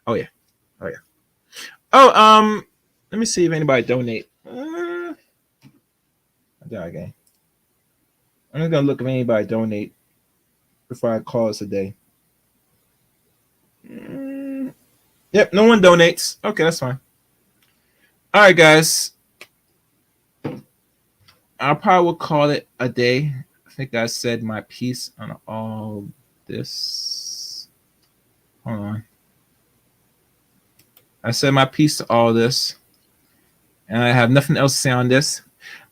S3: Oh yeah. Oh yeah. Oh, let me see if anybody donate. Again. I'm just gonna look if anybody donate before I call us a day. Yep, no one donates. Okay, that's fine. All right, guys. I probably will call it a day. I think I said my piece on all this. Hold on. I said my piece to all this, and I have nothing else to say on this.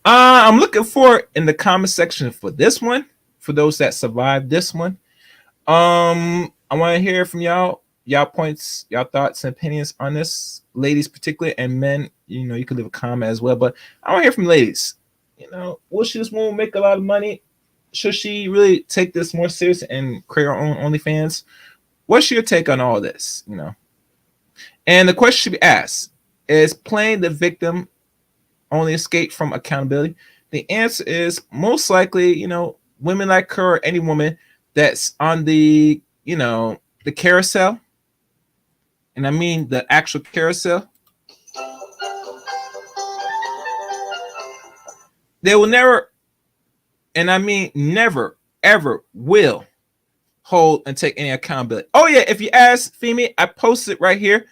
S3: I'm looking for in the comment section for this one, for those that survived this one. I want to hear from y'all points, y'all thoughts and opinions on this, ladies particularly, and men. You know, you can leave a comment as well, but I want to hear from ladies. You know, will she just want to make a lot of money? Should she really take this more serious and create her own OnlyFans? What's your take on all this? You know, and the question should be asked: is playing the victim only escape from accountability? The answer is most likely, you know, women like her or any woman that's on the, you know, the carousel, and I mean the actual carousel, they will never, and I mean never, ever will hold and take any accountability. Oh yeah, if you ask Femi, I posted right here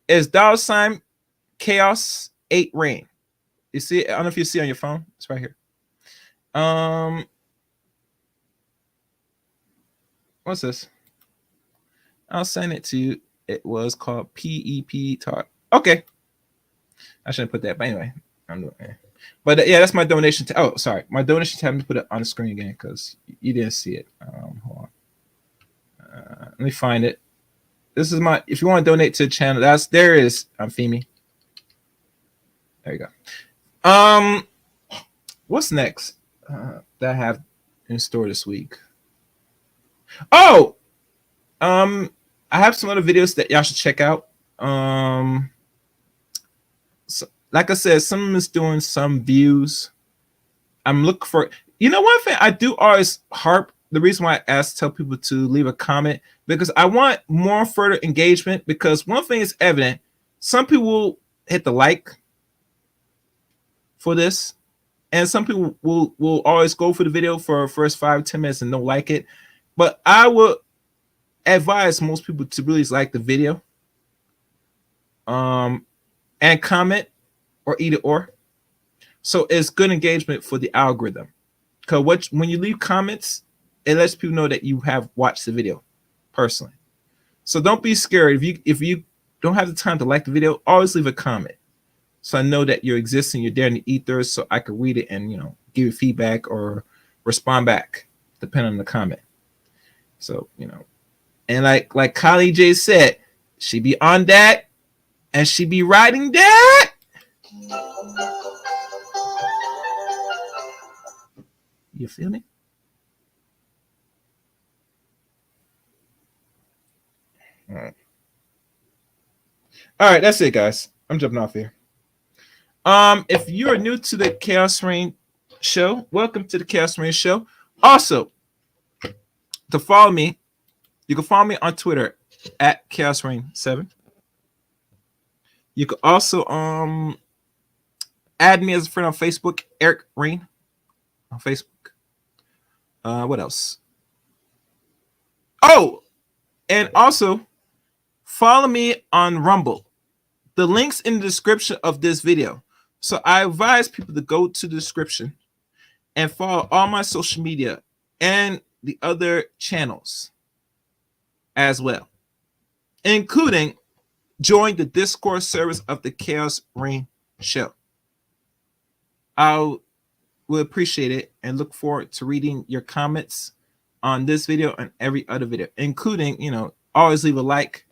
S3: is $ chaos 8 rain. You see it? I don't know if you see it on your phone. It's right here. What's this? I'll send it to you. It was called PEP Talk. Okay. I shouldn't put that, but anyway, I'm doing it. But yeah, that's my donation. Oh, sorry. My donation tab. Let me put it on the screen again because you didn't see it. Hold on. Let me find it. This is my. If you want to donate to the channel, there it is. I'm Femi. There you go. What's next that I have in store this week? Oh, I have some other videos that y'all should check out. So, like I said, some of them is doing some views. I'm looking for, you know, one thing I do always harp. The reason why I tell people to leave a comment, because I want more further engagement. Because one thing is evident: some people will hit the like for this, and some people will always go for the video for first 5-10 minutes and don't like it. But I will advise most people to really like the video, and comment, or either or. So it's good engagement for the algorithm. Because when you leave comments, it lets people know that you have watched the video personally. So don't be scared. If you don't have the time to like the video, always leave a comment, so I know that you're existing, you're there in the ethers, so I can read it and, you know, give you feedback or respond back depending on the comment. So, you know, and like Kylie J said, she be on that and she be riding that. You feel me? All right, that's it, guys. I'm jumping off here. If you're new to the Chaos Reign show, welcome to the Chaos Reign show. Also, to follow me, you can follow me on Twitter at Chaos Reign 7. You can also add me as a friend on Facebook, Eric Reign on Facebook. What else? Oh, and also follow me on Rumble. The link's in the description of this video. So I advise people to go to the description and follow all my social media and the other channels as well, including join the Discord service of the Chaos Reign show. I will appreciate it and look forward to reading your comments on this video and every other video, including, you know, always leave a like.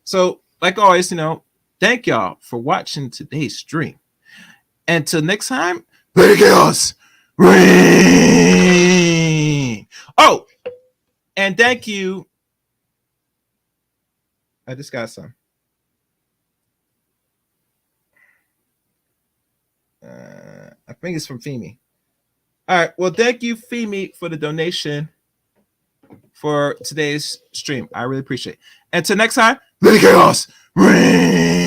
S3: So, like always, you know, thank y'all for watching today's stream. Until next time, play the Chaos Reign. Oh, and thank you. I just got some. I think it's from Femi. All right. Well, thank you, Femi, for the donation for today's stream. I really appreciate it. Until next time,
S2: Lady Chaos. Ring.